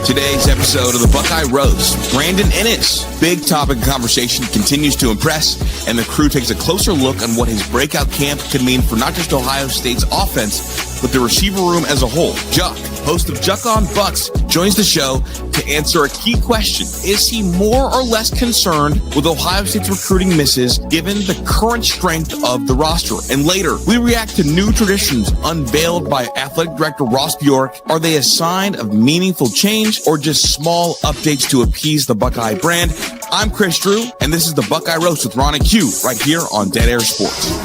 Today's episode of the Buckeye Roast, Brandon Inniss. Big topic of conversation continues to impress, and the crew takes a closer look on what his breakout camp could mean for not just Ohio State's offense, but the receiver room as a whole. Juck, host of Juck on Bucks, joins the show to answer a key question. Is he more or less concerned with Ohio State's recruiting misses given the current strength of the roster? And later, we react to new traditions unveiled by Athletic Director Ross Bjork. Are they a sign of meaningful change or just small updates to appease the Buckeye brand? I'm Chris Drew, and this is the Buckeye Roast with Ron and Q right here on Dead Air Sports.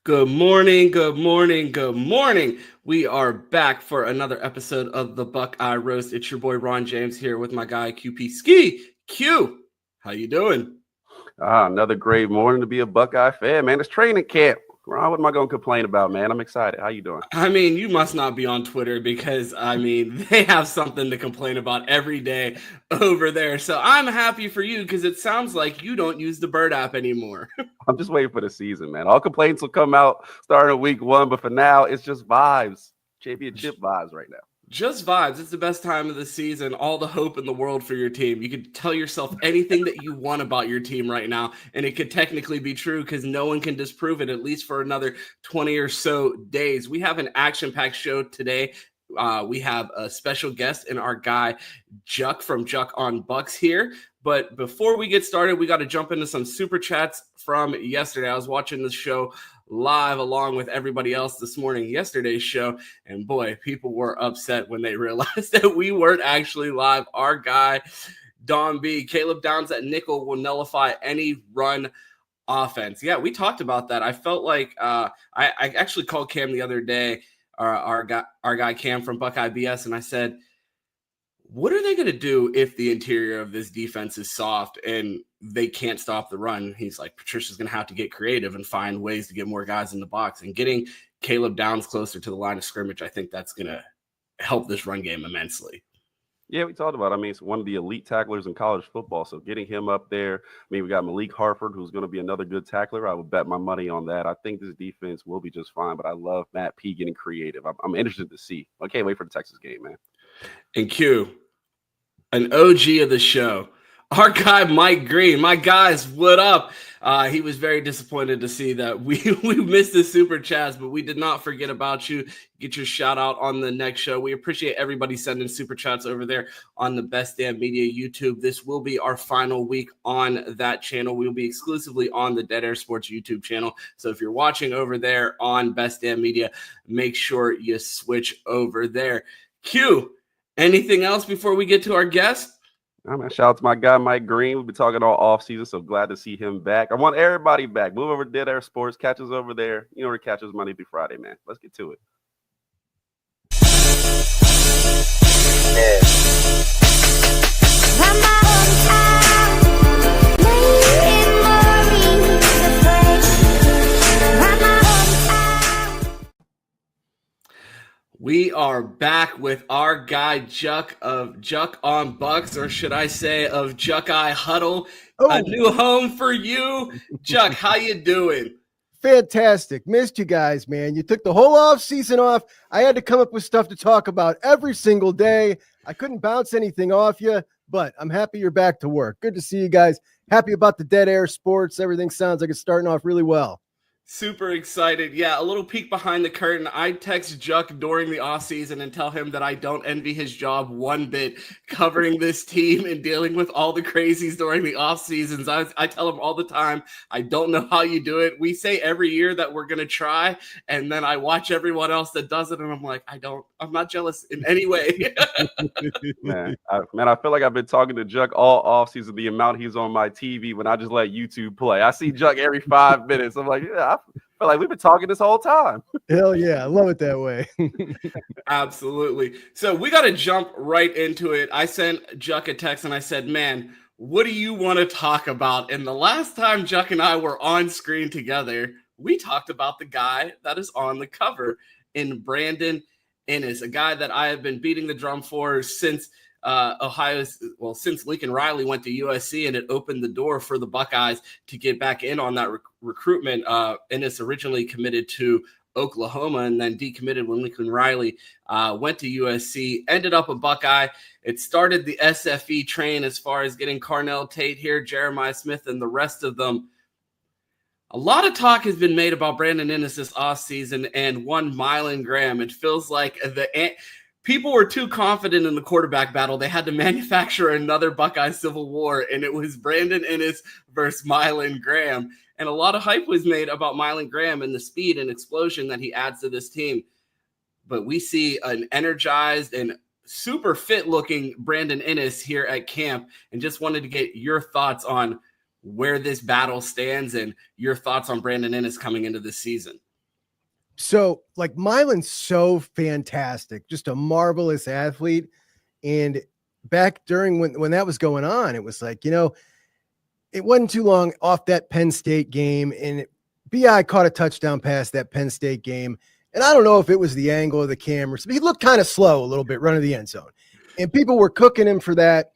Good morning, good morning, good morning. We are back for another episode of the Buckeye Roast. It's your boy Ron James here with my guy QP Ski. Q, how you doing? Another great morning to be a Buckeye fan, man. It's training camp. Ron, what am I going to complain about, man? I'm excited. How you doing? I mean, you must not be on Twitter because, they have something to complain about every day over there. So I'm happy for you because it sounds like you don't use the Bird app anymore. I'm just waiting for the season, man. All complaints will come out starting week 1, but for now, it's just vibes. Championship vibes right now. Just vibes. It's the best time of the season. All the hope in the world for your team. You could tell yourself anything that you want about your team right now, and it could technically be true because no one can disprove it, at least for another 20 or so days. We have an action-packed show today. We have a special guest and our guy Juck from Juck on Bucks here. But before we get started, we got to jump into some super chats from yesterday. I was watching the show live along with everybody else this morning, yesterday's show, and boy, people were upset when they realized that we weren't actually live. Our guy Don B, Caleb Downs at nickel will nullify any run offense. Yeah, we talked about that. I felt like I actually called Cam the other day, our guy Cam from Buckeye BS, and I said, what are they going to do if the interior of this defense is soft and they can't stop the run? He's like, Patricia's going to have to get creative and find ways to get more guys in the box. And getting Caleb Downs closer to the line of scrimmage, I think that's going to help this run game immensely. Yeah, we talked about it. It's one of the elite tacklers in college football. So getting him up there, we got Malik Harford, who's going to be another good tackler. I would bet my money on that. I think this defense will be just fine, but I love Matt P getting creative. I'm interested to see. I can't wait for the Texas game, man. And Q, an OG of the show, our guy Mike Green. My guys, what up? He was very disappointed to see that we missed the super chats, but we did not forget about you. Get your shout out on the next show. We appreciate everybody sending super chats over there on the Best Damn Media YouTube. This will be our final week on that channel. We will be exclusively on the Dead Air Sports YouTube channel. So if you're watching over there on Best Damn Media, make sure you switch over there. Q, anything else before we get to our guest? Shout out to my guy, Mike Green. We've been talking all offseason, so glad to see him back. I want everybody back. Move over to Dead Air Sports. Catch us over there. You know where to catch us Monday through Friday, man. Let's get to it. We are back with our guy Juck of Juck on Bucks, or should I say of Buckeye Huddle. A new home for you. Juck, how you doing? Fantastic. Missed you guys, man. You took the whole off season off. I had to come up with stuff to talk about every single day. I couldn't bounce anything off you, but I'm happy you're back to work. Good to see you guys. Happy about the Dead Air Sports. Everything sounds like it's starting off really well. Super excited. Yeah, a little peek behind the curtain. I text Juck during the offseason and tell him that I don't envy his job one bit covering this team and dealing with all the crazies during the offseasons. I tell him all the time, I don't know how you do it. We say every year that we're going to try, and then I watch everyone else that does it, and I'm like, I'm not jealous in any way. Man, I feel like I've been talking to Juck all offseason, the amount he's on my TV when I just let YouTube play. I see Juck every 5 minutes. I'm like, yeah, I feel like we've been talking this whole time. Hell yeah. I love it that way. Absolutely. So we got to jump right into it. I sent Juck a text and I said, man, what do you want to talk about? And the last time Juck and I were on screen together, we talked about the guy that is on the cover in Brandon Inniss, a guy that I have been beating the drum for since since Lincoln Riley went to USC, and it opened the door for the Buckeyes to get back in on that recruitment. Inniss originally committed to Oklahoma and then decommitted when Lincoln Riley went to USC, ended up a Buckeye. It started the SFE train as far as getting Carnell Tate here, Jeremiah Smith, and the rest of them. A lot of talk has been made about Brandon Inniss this offseason and one Mylan Graham. It feels like people were too confident in the quarterback battle. They had to manufacture another Buckeye Civil War, and it was Brandon Inniss versus Mylan Graham. And a lot of hype was made about Mylan Graham and the speed and explosion that he adds to this team. But we see an energized and super fit-looking Brandon Inniss here at camp, and just wanted to get your thoughts on where this battle stands and your thoughts on Brandon Inniss coming into this season. So, like, Mylan's so fantastic, just a marvelous athlete. And back during when that was going on, it was like, it wasn't too long off that Penn State game, and BI caught a touchdown pass that Penn State game. And I don't know if it was the angle of the camera. He looked kind of slow a little bit running the end zone. And people were cooking him for that.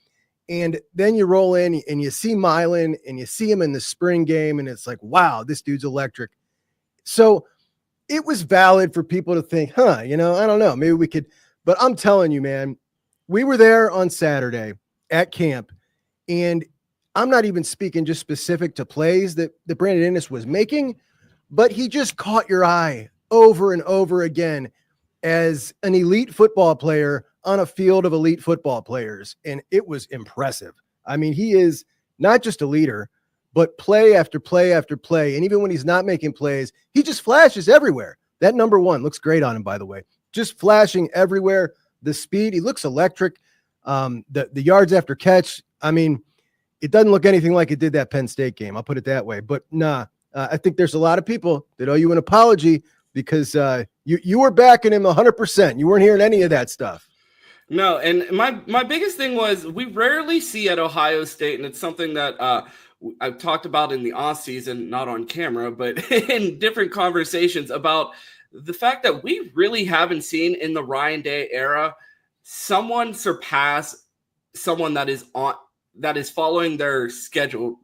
And then you roll in and you see Mylan and you see him in the spring game, and it's like, wow, this dude's electric. So it was valid for people to think, I don't know, maybe we could. But I'm telling you, man, we were there on Saturday at camp, and I'm not even speaking just specific to plays that Brandon Inniss was making, but he just caught your eye over and over again as an elite football player on a field of elite football players. And it was impressive. I mean, he is not just a leader, but play after play after play. And even when he's not making plays, he just flashes everywhere. That number 1 looks great on him, by the way, just flashing everywhere. The speed, he looks electric. The yards after catch. I mean, it doesn't look anything like it did that Penn State game. I'll put it that way. But I think there's a lot of people that owe you an apology because you were backing him 100%. You weren't hearing any of that stuff. No, and my biggest thing was we rarely see at Ohio State, and it's something that I've talked about in the off season, not on camera, but in different conversations about the fact that we really haven't seen in the Ryan Day era someone surpass someone that is following their schedule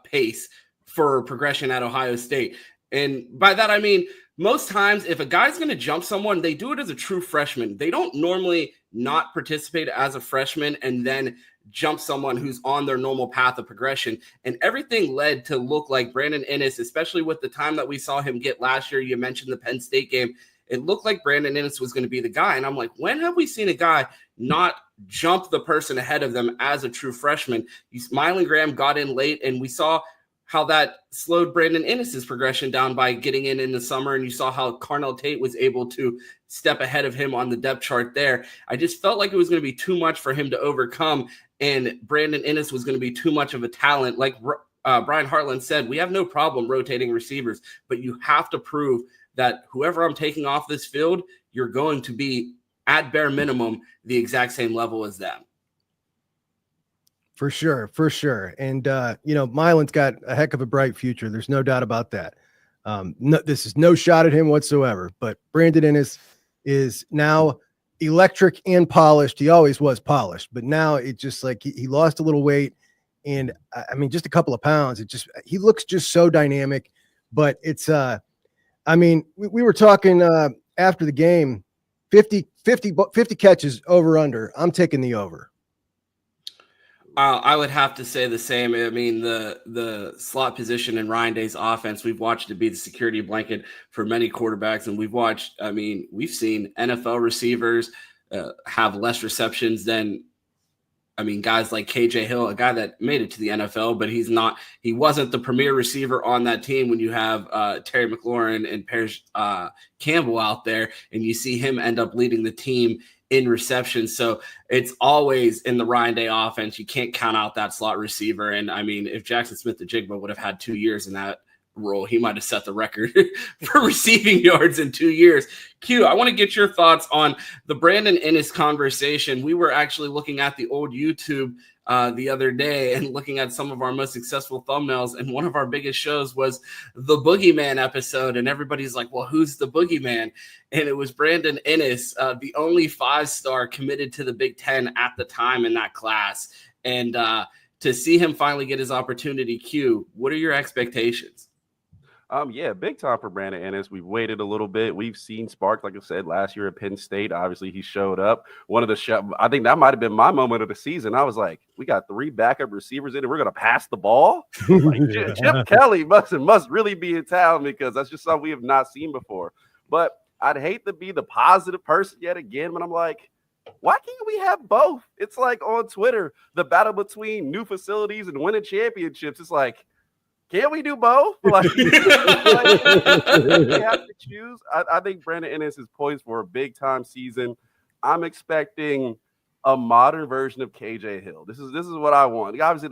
pace for progression at Ohio State. And by that, I mean, most times if a guy's going to jump someone, they do it as a true freshman. They don't normally not participate as a freshman and then jump someone who's on their normal path of progression. And everything led to look like Brandon Inniss, especially with the time that we saw him get last year. You mentioned the Penn State game. It looked like Brandon Inniss was going to be the guy. And I'm like, when have we seen a guy not jump the person ahead of them as a true freshman? Mylan Graham got in late, and we saw how that slowed Brandon Inniss's progression down by getting in the summer. And you saw how Carnell Tate was able to step ahead of him on the depth chart there. I just felt like it was going to be too much for him to overcome, and Brandon Inniss was going to be too much of a talent. Like Brian Hartline said, we have no problem rotating receivers, but you have to prove that whoever I'm taking off this field, you're going to be at bare minimum the exact same level as them. For sure. And, Mylan's got a heck of a bright future. There's no doubt about that. This is no shot at him whatsoever, but Brandon Inniss is now electric and polished. He always was polished, but now it's just like he lost a little weight, and I mean, just a couple of pounds. He looks just so dynamic, but it's, we were talking after the game, 50 catches over under. I'm taking the over. I would have to say the same. I mean, the slot position in Ryan Day's offense, we've watched it be the security blanket for many quarterbacks. And we've seen NFL receivers have less receptions than, guys like KJ Hill, a guy that made it to the NFL, but he wasn't the premier receiver on that team when you have Terry McLaurin and Parrish Campbell out there, and you see him end up leading the team in reception. So it's always in the Ryan Day offense. You can't count out that slot receiver. And if Jackson Smith-Njigba would have had 2 years in that role, he might have set the record for receiving yards in 2 years. Q, I want to get your thoughts on the Brandon Inniss conversation. We were actually looking at the old YouTube the other day and looking at some of our most successful thumbnails, and one of our biggest shows was the Boogeyman episode, and everybody's like, well, who's the Boogeyman? And it was Brandon Inniss, the only 5-star committed to the Big Ten at the time in that class. And to see him finally get his opportunity, Q, what are your expectations? Yeah, big time for Brandon Inniss. We've waited a little bit. We've seen sparks, like I said, last year at Penn State. Obviously, he showed up. I think that might have been my moment of the season. I was like, we got 3 backup receivers in, and we're going to pass the ball. Like, Chip Kelly must really be in town, because that's just something we have not seen before. But I'd hate to be the positive person yet again, but I'm like, why can't we have both? It's like on Twitter, the battle between new facilities and winning championships. It's like, can't we do both? Like, we have to choose. I think Brandon Inniss is poised for a big-time season. I'm expecting a modern version of KJ Hill. This is what I want. Obviously,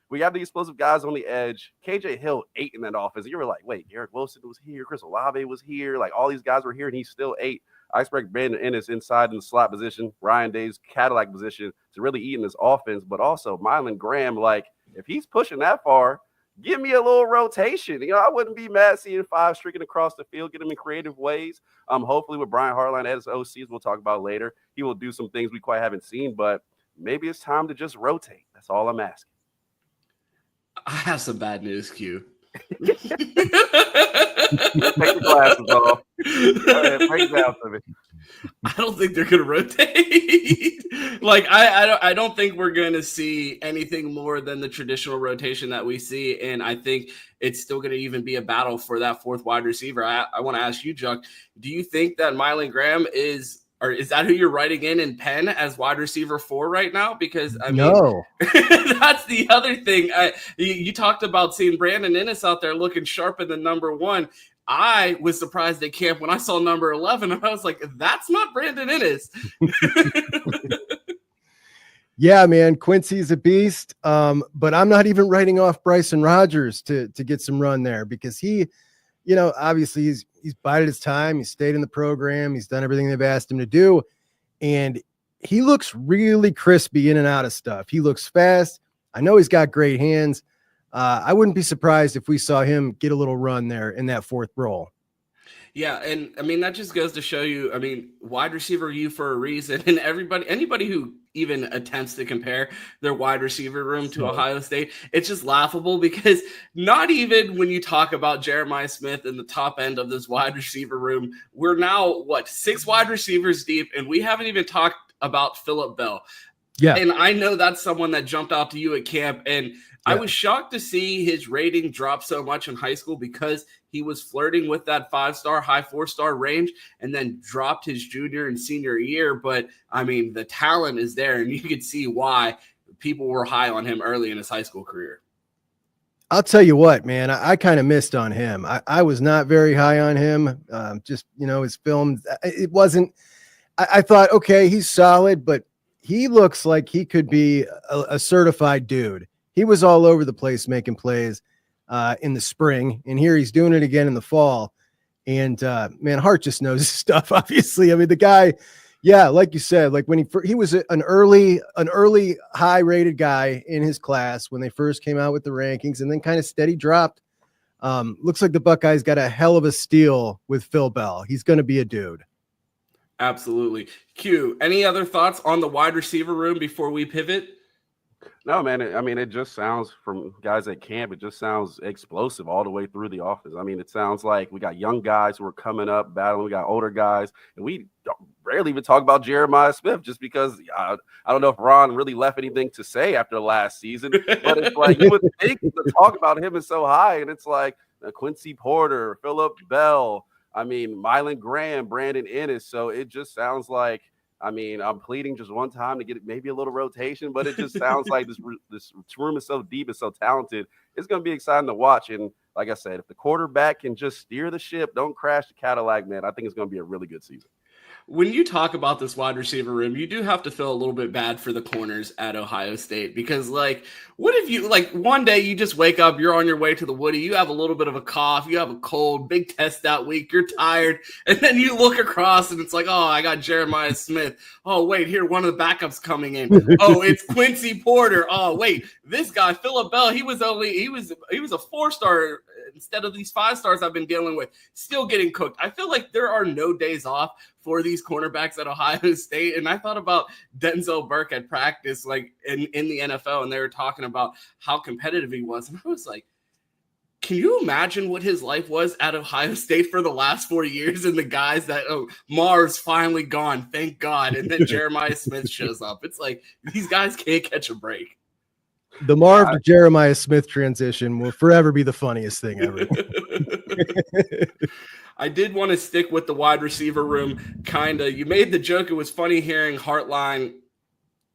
we have the explosive guys on the edge. KJ Hill ate in that offense. And you were like, wait, Garrett Wilson was here. Chris Olave was here. Like, all these guys were here, and he still ate. I expect Brandon Inniss inside in the slot position, Ryan Day's Cadillac position, to really eat in this offense. But also, Mylan Graham, like, if he's pushing that far, give me a little rotation. I wouldn't be mad seeing 5 streaking across the field, get him in creative ways. Hopefully with Brian Hartline as OCs, we'll talk about later, he will do some things we quite haven't seen, but maybe it's time to just rotate. That's all I'm asking. I have some bad news, Q. Take the glasses off. Go ahead, break it down to me. I don't think they're going to rotate. Like, I don't think we're going to see anything more than the traditional rotation that we see, and I think it's still going to even be a battle for that 4th wide receiver. I want to ask you, Juck, do you think that Mylan Graham is that who you're writing in Penn as wide receiver 4 right now? Because I mean, no. That's the other thing. You talked about seeing Brandon Inniss out there looking sharp in the number 1. I was surprised at camp when I saw number 11, and I was like, that's not Brandon Inniss. Yeah, man, Quincy's a beast. But I'm not even writing off Bryson Rogers to get some run there, because he, obviously he's bided his time. He stayed in the program. He's done everything they've asked him to do. And he looks really crispy in and out of stuff. He looks fast. I know he's got great hands. I wouldn't be surprised if we saw him get a little run there in that 4th role. Yeah, and I mean, that just goes to show you, I mean, wide receiver you for a reason. And anybody who even attempts to compare their wide receiver room to Ohio State, it's just laughable, because not even when you talk about Jeremiah Smith in the top end of this wide receiver room, we're now, 6 wide receivers deep, and we haven't even talked about Phillip Bell. Yeah. And I know that's someone that jumped out to you at camp, and I was shocked to see his rating drop so much in high school, because he was flirting with that 5-star, high 4-star range, and then dropped his junior and senior year. But I mean, the talent is there, and you could see why people were high on him early in his high school career. I'll tell you what, man, I kind of missed on him. I was not very high on him. Just, his film, it wasn't, I thought, okay, he's solid, but he looks like he could be a certified dude. He was all over the place making plays in the spring, and here he's doing it again in the fall. And man, Hart just knows his stuff, obviously. I mean, the guy, yeah, like you said, like when he was an early high rated guy in his class when they first came out with the rankings, and then kind of steady dropped. Looks like the Buckeyes got a hell of a steal with Phil Bell. He's going to be a dude. Absolutely. Q, any other thoughts on the wide receiver room before we pivot? No, man. I mean, it just sounds, from guys at camp, it just sounds explosive all the way through the offense. I mean, it sounds like we got young guys who are coming up, battling. We got older guys, and we rarely even talk about Jeremiah Smith, just because I don't know if Ron really left anything to say after the last season. But it's like, you would think the talk about him is so high, and it's like Quincy Porter, Phillip Bell, I mean, Mylan Graham, Brandon Inniss. So it just sounds like, I mean, I'm pleading just one time to get maybe a little rotation, but it just sounds like this room is so deep and so talented. It's going to be exciting to watch. And like I said, if the quarterback can just steer the ship, don't crash the Cadillac, man, I think it's going to be a really good season. When you talk about this wide receiver room, you do have to feel a little bit bad for the corners at Ohio State because, like, what if you, like, one day you just wake up, you're on your way to the Woody, you have a little bit of a cough, you have a cold, big test that week, you're tired, and then you look across and it's like, oh, I got Jeremiah Smith. Oh, wait, here, one of the backups coming in. Oh, it's Quincy Porter. Oh, wait, this guy, Phillip Bell, he was a 4-star instead of these 5 stars I've been dealing with, still getting cooked. I feel like there are no days off for these cornerbacks at Ohio State. And I thought about Denzel Burke at practice, like in the NFL, and they were talking about how competitive he was. And I was like, can you imagine what his life was at Ohio State for the last 4 years? And the guys that, oh, Mars finally gone, thank God. And then Jeremiah Smith shows up. It's like, these guys can't catch a break. The Marv to Jeremiah Smith transition will forever be the funniest thing ever. I did want to stick with the wide receiver room, kind of. You made the joke. It was funny hearing Hartline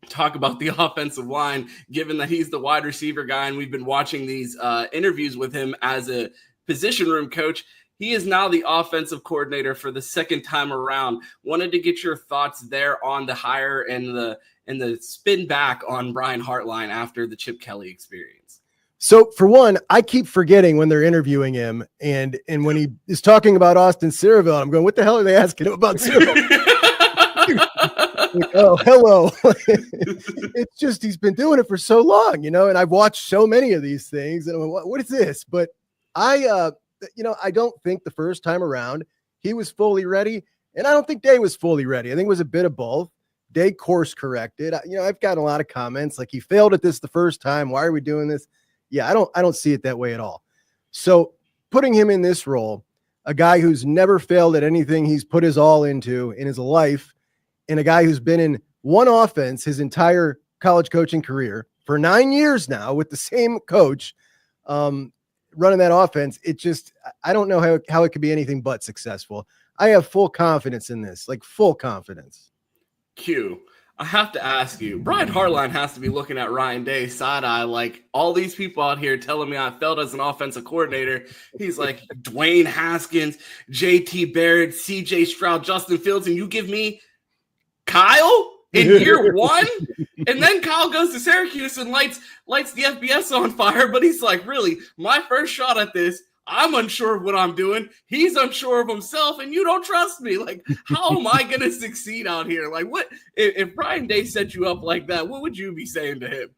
talk about the offensive line, given that he's the wide receiver guy, and we've been watching these interviews with him as a position room coach. He is now the offensive coordinator for the second time around. Wanted to get your thoughts there on the hire and the spin back on Brian Hartline after the Chip Kelly experience. So for one, I keep forgetting when they're interviewing him, and when he is talking about Austin Ceraville, I'm going, what the hell are they asking him about Ceraville? Like, oh, hello. It's just he's been doing it for so long, and I've watched so many of these things, and I'm like, what is this? But I don't think the first time around he was fully ready, and I don't think Day was fully ready. I think it was a bit of both. Day course corrected. I've gotten a lot of comments like he failed at this the first time. Why are we doing this? Yeah, I don't see it that way at all. So putting him in this role, a guy who's never failed at anything he's put his all into in his life, and a guy who's been in one offense his entire college coaching career for 9 years now with the same coach running that offense, I don't know how it could be anything but successful. I have full confidence in this, like full confidence. Q, I have to ask you, Brian Hartline has to be looking at Ryan Day side-eye like all these people out here telling me I failed as an offensive coordinator. He's like Dwayne Haskins, JT Barrett, CJ Stroud, Justin Fields, and you give me Kyle in year one? And then Kyle goes to Syracuse and lights the FBS on fire, but he's like, really, my first shot at this, I'm unsure of what I'm doing. He's unsure of himself, and you don't trust me. Like, how am I going to succeed out here? Like, what if Brian Day set you up like that? What would you be saying to him?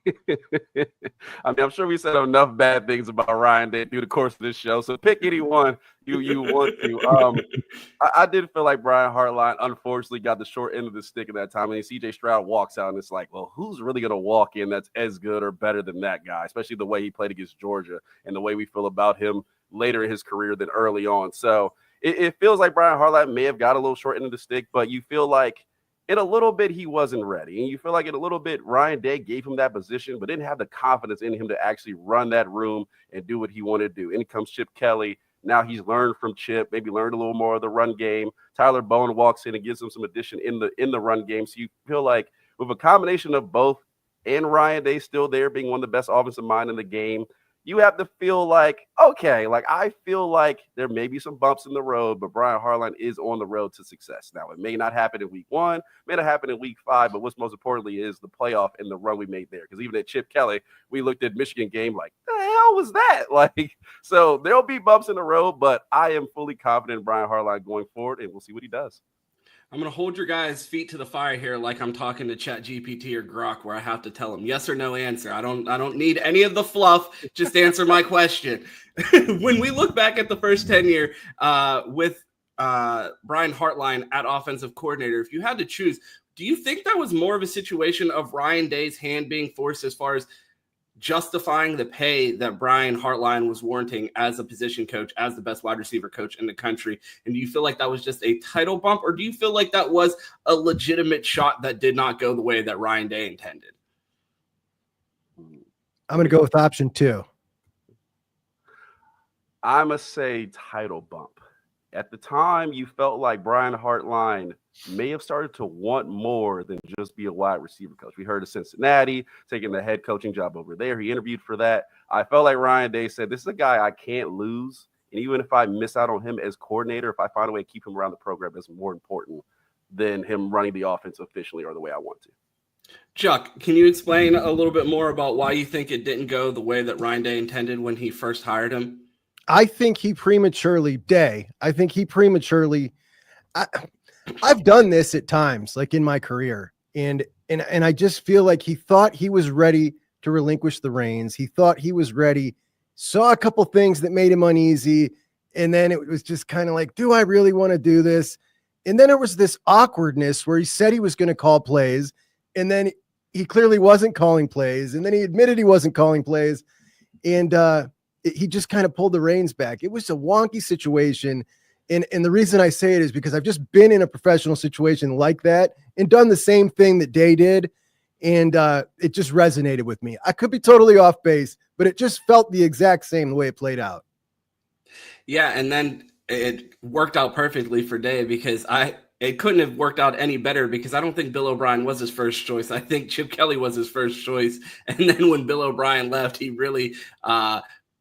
I mean, I'm sure we said enough bad things about Ryan Day through the course of this show. So pick anyone you want to. I did feel like Brian Hartline, unfortunately, got the short end of the stick at that time. And CJ Stroud walks out, and it's like, well, who's really going to walk in that's as good or better than that guy, especially the way he played against Georgia and the way we feel about him later in his career than early on. So it feels like Brian Hartline may have got a little short end of the stick, but you feel like in a little bit he wasn't ready. And you feel like in a little bit Ryan Day gave him that position, but didn't have the confidence in him to actually run that room and do what he wanted to do. In comes Chip Kelly. Now he's learned from Chip, maybe learned a little more of the run game. Tyler Bowen walks in and gives him some addition in the run game. So you feel like with a combination of both and Ryan Day still there being one of the best offensive mind in the game, you have to feel like, okay, like I feel like there may be some bumps in the road, but Brian Hartline is on the road to success. Now, it may not happen in week 1, may not happen in week 5, but what's most importantly is the playoff and the run we made there. Because even at Chip Kelly, we looked at Michigan game like, the hell was that? Like, so there'll be bumps in the road, but I am fully confident in Brian Hartline going forward, and we'll see what he does. I'm going to hold your guys' feet to the fire here like I'm talking to ChatGPT or Grok, where I have to tell them yes or no answer. I don't need any of the fluff. Just answer my question. When we look back at the first tenure with Brian Hartline at offensive coordinator, if you had to choose, do you think that was more of a situation of Ryan Day's hand being forced as far as justifying the pay that Brian Hartline was warranting as a position coach, as the best wide receiver coach in the country? And do you feel like that was just a title bump, or do you feel like that was a legitimate shot that did not go the way that Ryan Day intended? I'm going to go with option 2. I must say title bump. At the time, you felt like Brian Hartline may have started to want more than just be a wide receiver coach. We heard of Cincinnati taking the head coaching job over there. He interviewed for that. I felt like Ryan Day said, this is a guy I can't lose. And even if I miss out on him as coordinator, if I find a way to keep him around the program, that's more important than him running the offense efficiently or the way I want to. Juck, can you explain a little bit more about why you think it didn't go the way that Ryan Day intended when he first hired him? I think he prematurely, I've done this at times, like in my career. And I just feel like he thought he was ready to relinquish the reins. He thought he was ready, saw a couple things that made him uneasy. And then it was just kind of like, do I really want to do this? And then there was this awkwardness where he said he was going to call plays. And then he clearly wasn't calling plays. And then he admitted he wasn't calling plays. And he just kind of pulled the reins back. It was a wonky situation. And the reason I say it is because I've just been in a professional situation like that and done the same thing that Day did. And it just resonated with me. I could be totally off base, but it just felt the exact same the way it played out. Yeah, and then it worked out perfectly for Day because it couldn't have worked out any better because I don't think Bill O'Brien was his first choice. I think Chip Kelly was his first choice. And then when Bill O'Brien left, he really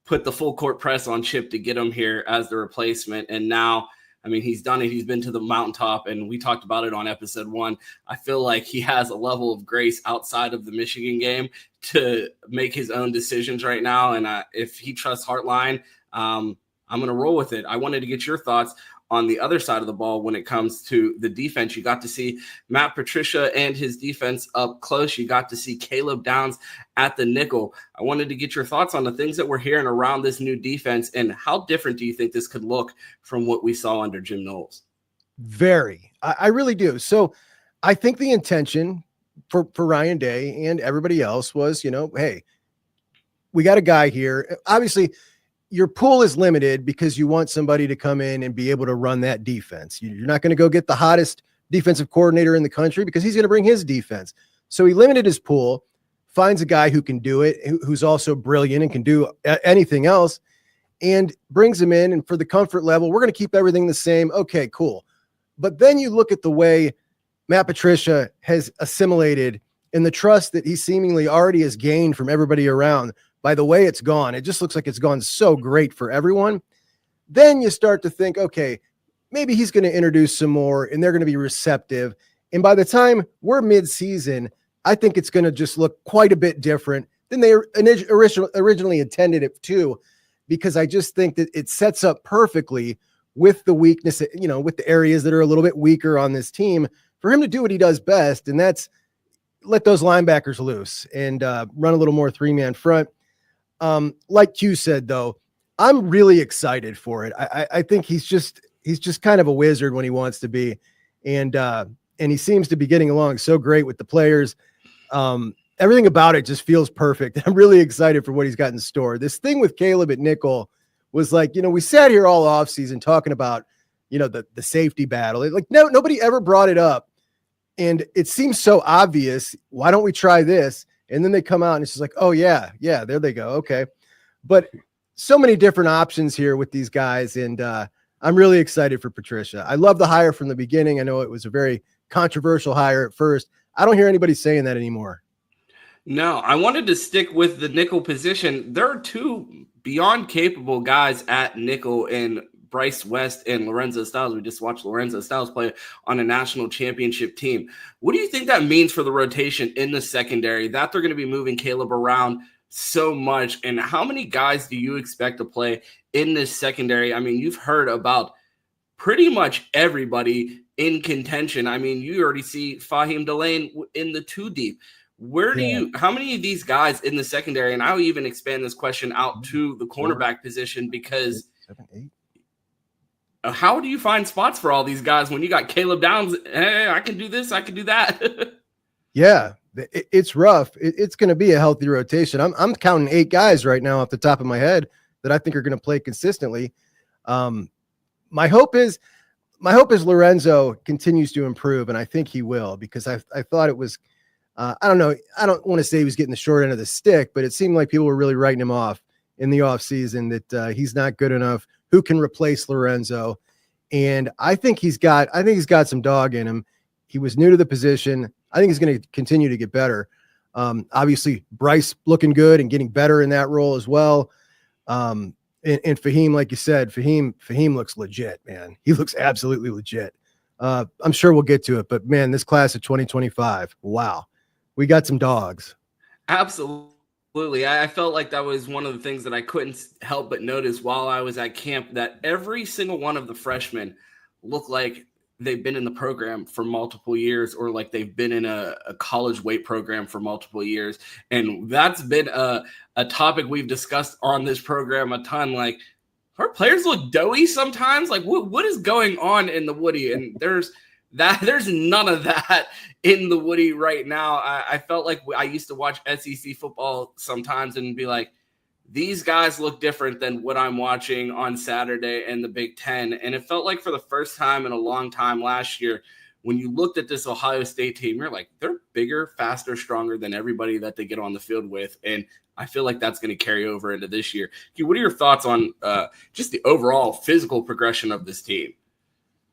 put the full court press on Chip to get him here as the replacement. And now, I mean, he's done it. He's been to the mountaintop, and we talked about it on episode 1. I feel like he has a level of grace outside of the Michigan game to make his own decisions right now. And if he trusts Hartline, I'm going to roll with it. I wanted to get your thoughts on the other side of the ball when it comes to the defense. You got to see Matt Patricia and his defense up close. You got to see Caleb Downs at the nickel. I wanted to get your thoughts on the things that we're hearing around this new defense and how different do you think this could look from what we saw under Jim Knowles? Very. I really do. So I think the intention for Ryan Day and everybody else was, hey, we got a guy here. Obviously, your pool is limited because you want somebody to come in and be able to run that defense. You're not going to go get the hottest defensive coordinator in the country because he's going to bring his defense. So he limited his pool, finds a guy who can do it, who's also brilliant and can do anything else, and brings him in. And for the comfort level, we're going to keep everything the same. Okay, cool. But then you look at the way Matt Patricia has assimilated and the trust that he seemingly already has gained from everybody around. By the way it's gone, it just looks like it's gone so great for everyone. Then you start to think, okay, maybe he's going to introduce some more and they're going to be receptive. And by the time we're mid-season, I think it's going to just look quite a bit different than they originally intended it to, because I just think that it sets up perfectly with the weakness, with the areas that are a little bit weaker on this team for him to do what he does best. And that's let those linebackers loose and run a little more 3-man front. Like Q said, though, I'm really excited for it. I think he's just kind of a wizard when he wants to be. And he seems to be getting along so great with the players. Everything about it just feels perfect. I'm really excited for what he's got in store. This thing with Caleb at nickel was like, we sat here all off season talking about, the safety battle. Nobody ever brought it up. And it seems so obvious. Why don't we try this? And then they come out and it's just like, oh yeah, there they go. Okay. But so many different options here with these guys. And I'm really excited for Patricia. I love the hire from the beginning. I know it was a very controversial hire at first. I don't hear anybody saying that anymore. No, I wanted to stick with the nickel position. There are 2 beyond capable guys at nickel in Bryce West and Lorenzo Styles. We just watched Lorenzo Styles play on a national championship team. What do you think that means for the rotation in the secondary, that they're going to be moving Caleb around so much? And how many guys do you expect to play in this secondary? I mean, you've heard about pretty much everybody in contention. I mean, you already see Fahim Delane in the 2 deep. How many of these guys in the secondary, and I'll even expand this question out to the cornerback position, because 7, 8. How do you find spots for all these guys when you got Caleb Downs? Hey, I can do this, I can do that. Yeah, it's rough. It's going to be a healthy rotation. I'm counting 8 guys right now off the top of my head that I think are going to play consistently. My hope is Lorenzo continues to improve, and I think he will, because I thought it was, I don't know. I don't want to say he was getting the short end of the stick, but it seemed like people were really writing him off in the offseason, that he's not good enough. Who can replace Lorenzo? And I think he's got some dog in him. He was new to the position. I think he's going to continue to get better. Obviously Bryce looking good and getting better in that role as well. And Fahim, like you said, Fahim looks legit, man. He looks absolutely legit. I'm sure we'll get to it, but man, this class of 2025, wow, we got some dogs. Absolutely. I felt like that was one of the things that I couldn't help but notice while I was at camp, that every single one of the freshmen looked like they've been in the program for multiple years, or like they've been in a college weight program for multiple years. And that's been a topic we've discussed on this program a ton. Like, our players look doughy sometimes. Like, what is going on in the Woody? And there's none of that in the Woody right now. I felt like I used to watch SEC football sometimes and be like, these guys look different than what I'm watching on Saturday in the Big Ten. And it felt like for the first time in a long time last year, when you looked at this Ohio State team, you're like, they're bigger, faster, stronger than everybody that they get on the field with. And I feel like that's going to carry over into this year. What are your thoughts on just the overall physical progression of this team?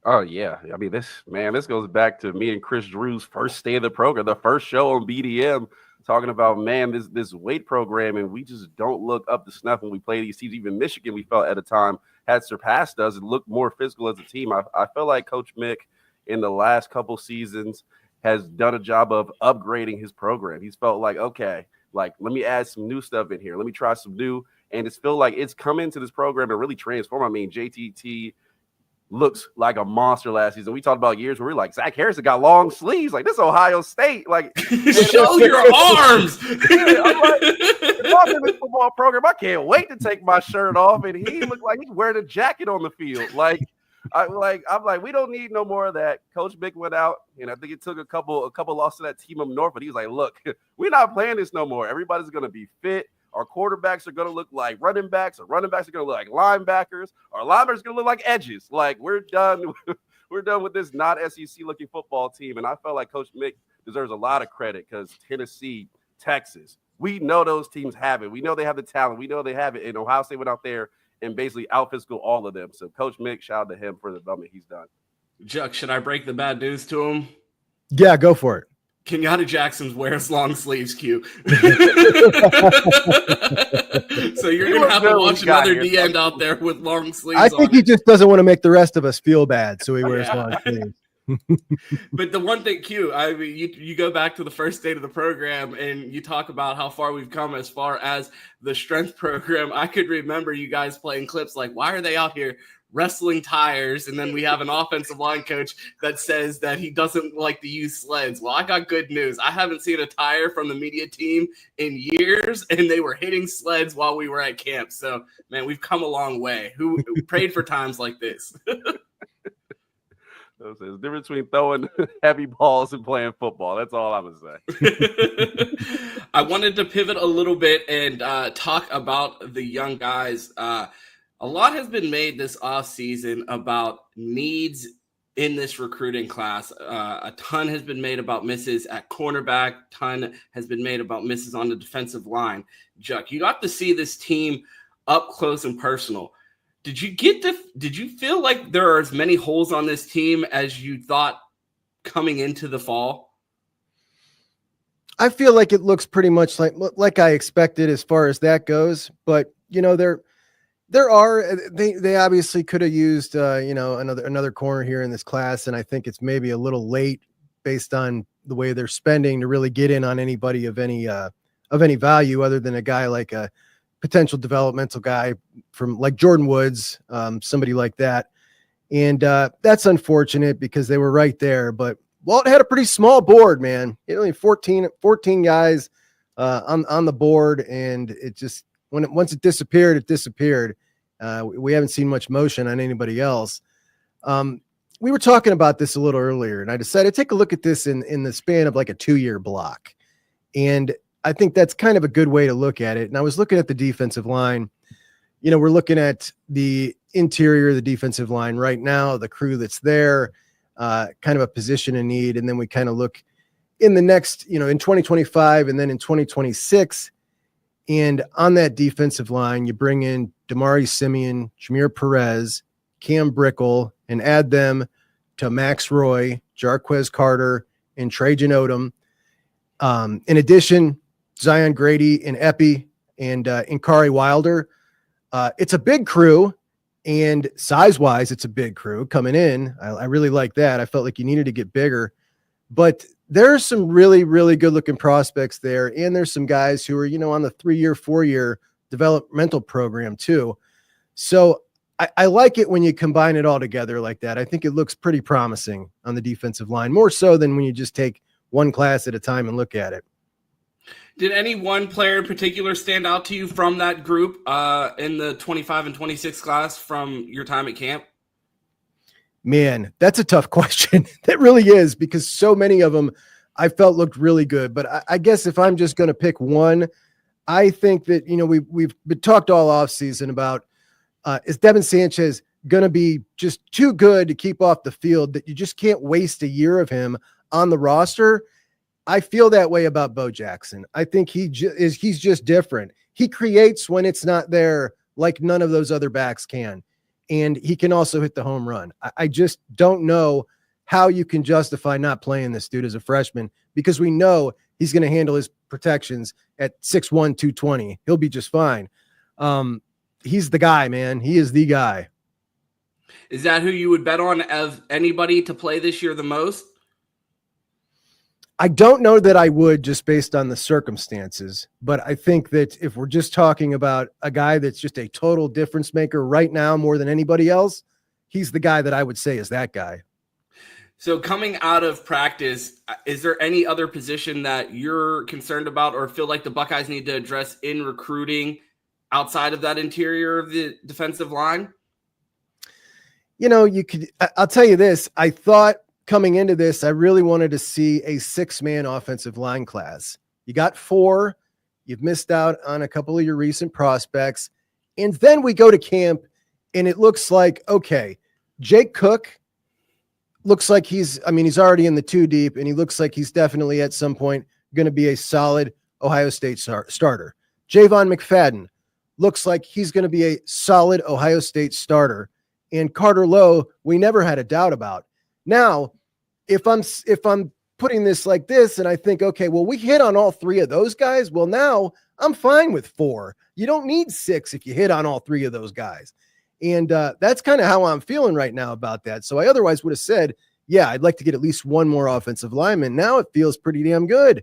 Oh, yeah. I mean, this goes back to me and Chris Drew's first day of the program, the first show on BDM, talking about, man, this weight program, and we just don't look up to snuff when we play these teams. Even Michigan, we felt at a time, had surpassed us and looked more physical as a team. I feel like Coach Mick in the last couple seasons has done a job of upgrading his program. He's felt like, okay, like, let me add some new stuff in here. Let me try some new. And it's feel like it's come into this program and really transform. I mean, JTT looks like a monster last season. We talked about years where we're like, Zach Harrison got long sleeves. Like, this Ohio State. Like, show your arms. I'm like, in this football program, I can't wait to take my shirt off. And he looked like he's wearing a jacket on the field. Like, I'm like, we don't need no more of that. Coach Mick went out, and I think it took a couple losses to that team up north, but he was like, look, we're not playing this no more. Everybody's going to be fit. Our quarterbacks are going to look like running backs. Our running backs are going to look like linebackers. Our linebackers are going to look like edges. Like, we're done. We're done with this not SEC-looking football team. And I felt like Coach Mick deserves a lot of credit because Tennessee, Texas, we know those teams have it. We know they have the talent. We know they have it. And Ohio State went out there and basically out-physical all of them. So Coach Mick, shout out to him for the development he's done. Juck, should I break the bad news to him? Yeah, go for it. Kenyatta Jackson wears long sleeves, Q. So you're going to have to watch another D end out there with long sleeves. I think he just doesn't want to make the rest of us feel bad, so he wears long sleeves. But the one thing, Q, I mean, you go back to the first day of the program and you talk about how far we've come as far as the strength program. I could remember you guys playing clips like, why are they out here wrestling tires? And then we have an offensive line coach that says that he doesn't like to use sleds. Well, I got good news. I haven't seen a tire from the media team in years, and they were hitting sleds while we were at camp. So, man, we've come a long way. Who prayed for times like this? There's a difference between throwing heavy balls and playing football. That's all I'm going to say. I wanted to pivot a little bit and talk about the young guys. A lot has been made this offseason about needs in this recruiting class. A ton has been made about misses at cornerback. Ton has been made about misses on the defensive line. Juck, you got to see this team up close and personal. Did you feel like there are as many holes on this team as you thought coming into the fall? I feel like it looks pretty much like I expected as far as that goes. But, you know, they obviously could have used, another corner here in this class. And I think it's maybe a little late based on the way they're spending to really get in on anybody of any value other than a guy like a potential developmental guy from like Jordan Woods, somebody like that. And that's unfortunate because they were right there, but Walt had a pretty small board, man. Only 14 guys on the board. And it just, once it disappeared, it disappeared. We haven't seen much motion on anybody else. We were talking about this a little earlier, and I decided to take a look at this in the span of like a 2-year block. And I think that's kind of a good way to look at it. And I was looking at the defensive line. You know, we're looking at the interior of the defensive line right now, the crew that's there, kind of a position in need. And then we kind of look in the next, in 2025 and then in 2026. And on that defensive line, you bring in Damari Simeon, Jameer Perez, Cam Brickle, and add them to Max Roy, Jarquez Carter, and Trajan Odom. In addition, Zion Grady and Epi and Inkari Wilder. It's a big crew, and size-wise, it's a big crew coming in. I really like that. I felt like you needed to get bigger. But there's some really, really good-looking prospects there, and there's some guys who are, on the 3-year, 4-year developmental program too. So I like it when you combine it all together like that. I think it looks pretty promising on the defensive line, more so than when you just take one class at a time and look at it. Did any one player in particular stand out to you from that group in the 25 and 26 class from your time at camp? Man, that's a tough question. That really is, because so many of them I felt looked really good. But I guess if I'm just going to pick one, I think that, we've been talked all offseason about is Devin Sanchez going to be just too good to keep off the field, that you just can't waste a year of him on the roster? I feel that way about Bo Jackson. I think he's just different. He creates when it's not there like none of those other backs can. And he can also hit the home run. I just don't know how you can justify not playing this dude as a freshman, because we know he's going to handle his protections at 6'1", 220. He'll be just fine. He's the guy, man. He is the guy. Is that who you would bet on of anybody to play this year the most? I don't know that I would, just based on the circumstances, but I think that if we're just talking about a guy that's just a total difference maker right now more than anybody else, he's the guy that I would say is that guy. So coming out of practice, is there any other position that you're concerned about or feel like the Buckeyes need to address in recruiting outside of that interior of the defensive line? I'll tell you this. I thought coming into this, I really wanted to see a 6-man offensive line class. You got 4. You've missed out on a couple of your recent prospects. And then we go to camp and it looks like, okay, Jake Cook looks like he's already in the 2 deep, and he looks like he's definitely at some point going to be a solid Ohio State starter. Javon McFadden looks like he's going to be a solid Ohio State starter. And Carter Lowe, we never had a doubt about. Now, if I'm putting this like this and I think, okay, well, we hit on all 3 of those guys. Well, now I'm fine with 4. You don't need 6 if you hit on all 3 of those guys. And that's kind of how I'm feeling right now about that. So I otherwise would have said, yeah, I'd like to get at least 1 more offensive lineman. Now it feels pretty damn good.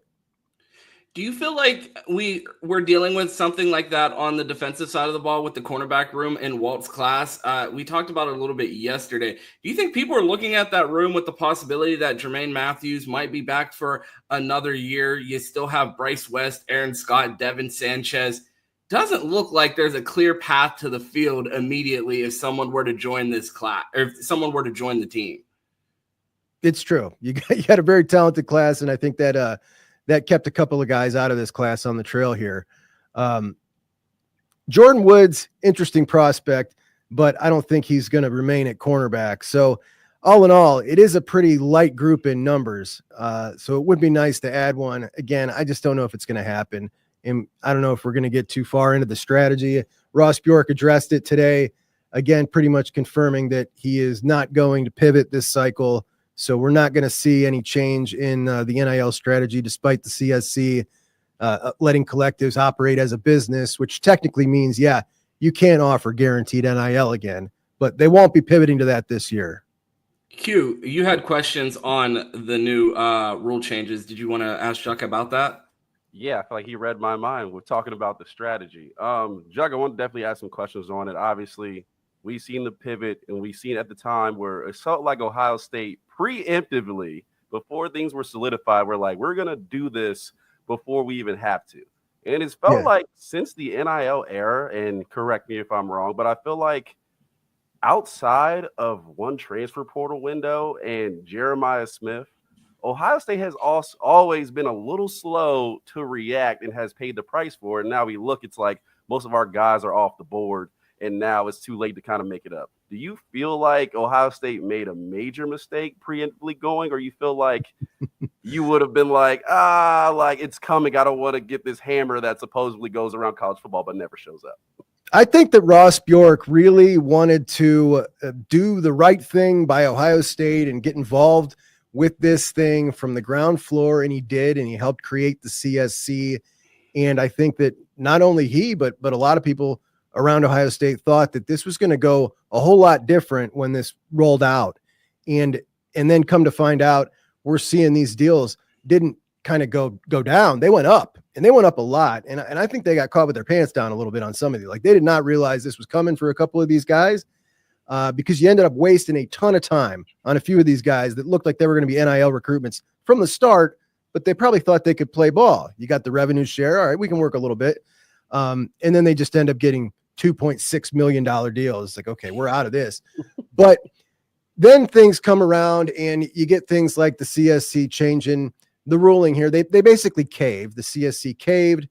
Do you feel like we're dealing with something like that on the defensive side of the ball with the cornerback room in Walt's class? We talked about it a little bit yesterday. Do you think people are looking at that room with the possibility that Jermaine Matthews might be back for another year? You still have Bryce West, Aaron Scott, Devin Sanchez. Doesn't look like there's a clear path to the field immediately if someone were to join this class, or if someone were to join the team. It's true. You got a very talented class, and I think that that kept a couple of guys out of this class on the trail here. Jordan Woods, interesting prospect, but I don't think he's going to remain at cornerback. So all in all, it is a pretty light group in numbers. So it would be nice to add one. Again, I just don't know if it's going to happen. And I don't know if we're going to get too far into the strategy. Ross Bjork addressed it today, again, pretty much confirming that he is not going to pivot this cycle. So we're not going to see any change in the NIL strategy, despite the CSC letting collectives operate as a business, which technically means, yeah, you can't offer guaranteed NIL again, but they won't be pivoting to that this year. Q, you had questions on the new rule changes. Did you want to ask Juck about that? Yeah, I feel like he read my mind. We're talking about the strategy. Juck, I want to definitely ask some questions on it. Obviously, we've seen the pivot, and we've seen at the time where it felt like Ohio State preemptively, before things were solidified, we're like, we're going to do this before we even have to. And it's felt like since the NIL era, and correct me if I'm wrong, but I feel like outside of one transfer portal window and Jeremiah Smith, Ohio State has also always been a little slow to react and has paid the price for it. And now we look, it's like most of our guys are off the board, and now it's too late to kind of make it up. Do you feel like Ohio State made a major mistake preemptively going, or you feel like you would have been like, like it's coming, I don't want to get this hammer that supposedly goes around college football but never shows up? I think that Ross Bjork really wanted to do the right thing by Ohio State and get involved with this thing from the ground floor, and he did, and he helped create the CSC. And I think that not only he, but a lot of people around Ohio State thought that this was going to go a whole lot different when this rolled out. And then come to find out, we're seeing these deals didn't kind of go down. They went up, and they went up a lot. And I think they got caught with their pants down a little bit on some of these. Like, they did not realize this was coming for a couple of these guys, because you ended up wasting a ton of time on a few of these guys that looked like they were going to be NIL recruitments from the start, but they probably thought they could play ball. You got the revenue share. All right, we can work a little bit. And then they just end up getting $2.6 million deals. It's like, okay, we're out of this. But then things come around and you get things like the CSC changing the ruling here. They basically caved. The CSC caved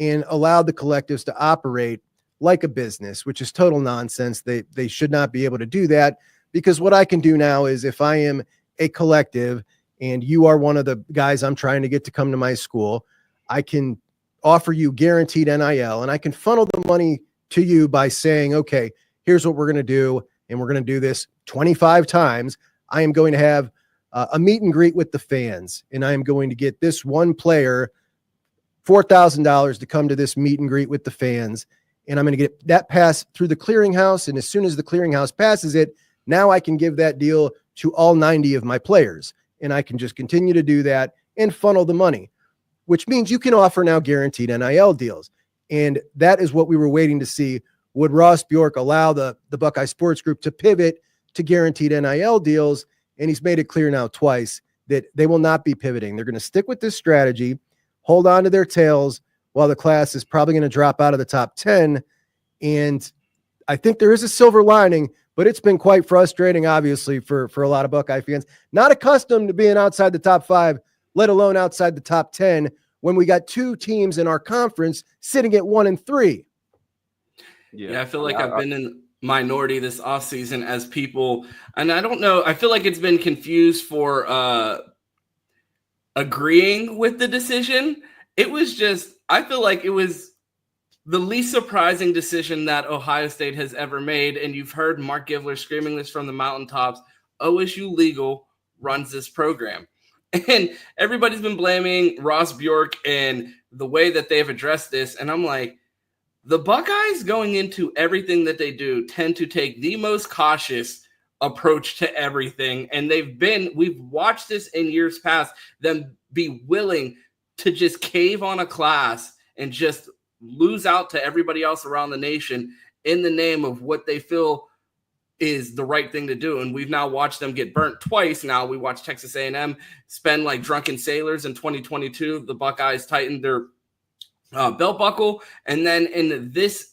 and allowed the collectives to operate like a business, which is total nonsense. They should not be able to do that, because what I can do now is, if I am a collective and you are one of the guys I'm trying to get to come to my school, I can offer you guaranteed NIL, and I can funnel the money to you by saying, okay, here's what we're going to do. And we're going to do this 25 times. I am going to have a meet and greet with the fans, and I am going to get this one player $4,000 to come to this meet and greet with the fans. And I'm going to get that pass through the clearinghouse. And as soon as the clearinghouse passes it, now I can give that deal to all 90 of my players. And I can just continue to do that and funnel the money, which means you can offer now guaranteed NIL deals. And that is what we were waiting to see. Would Ross Bjork allow the Buckeye Sports Group to pivot to guaranteed NIL deals? And he's made it clear now twice that they will not be pivoting. They're going to stick with this strategy, hold on to their tails while the class is probably going to drop out of the top 10. And I think there is a silver lining, but it's been quite frustrating, obviously, for a lot of Buckeye fans, not accustomed to being outside the top 5, let alone outside the top 10, when we got 2 teams in our conference sitting at 1 and 3. Yeah, I feel like I've been in minority this offseason as people, and I don't know, I feel like it's been confused for agreeing with the decision. It was just, I feel like it was the least surprising decision that Ohio State has ever made, and you've heard Mark Givler screaming this from the mountaintops. OSU Legal runs this program. And everybody's been blaming Ross Bjork and the way that they've addressed this, and I'm like, the Buckeyes going into everything that they do tend to take the most cautious approach to everything. And we've watched this in years past, them be willing to just cave on a class and just lose out to everybody else around the nation in the name of what they feel is the right thing to do. And we've now watched them get burnt twice. Now we watched Texas A&M spend like drunken sailors in 2022. The Buckeyes tightened their belt buckle, and then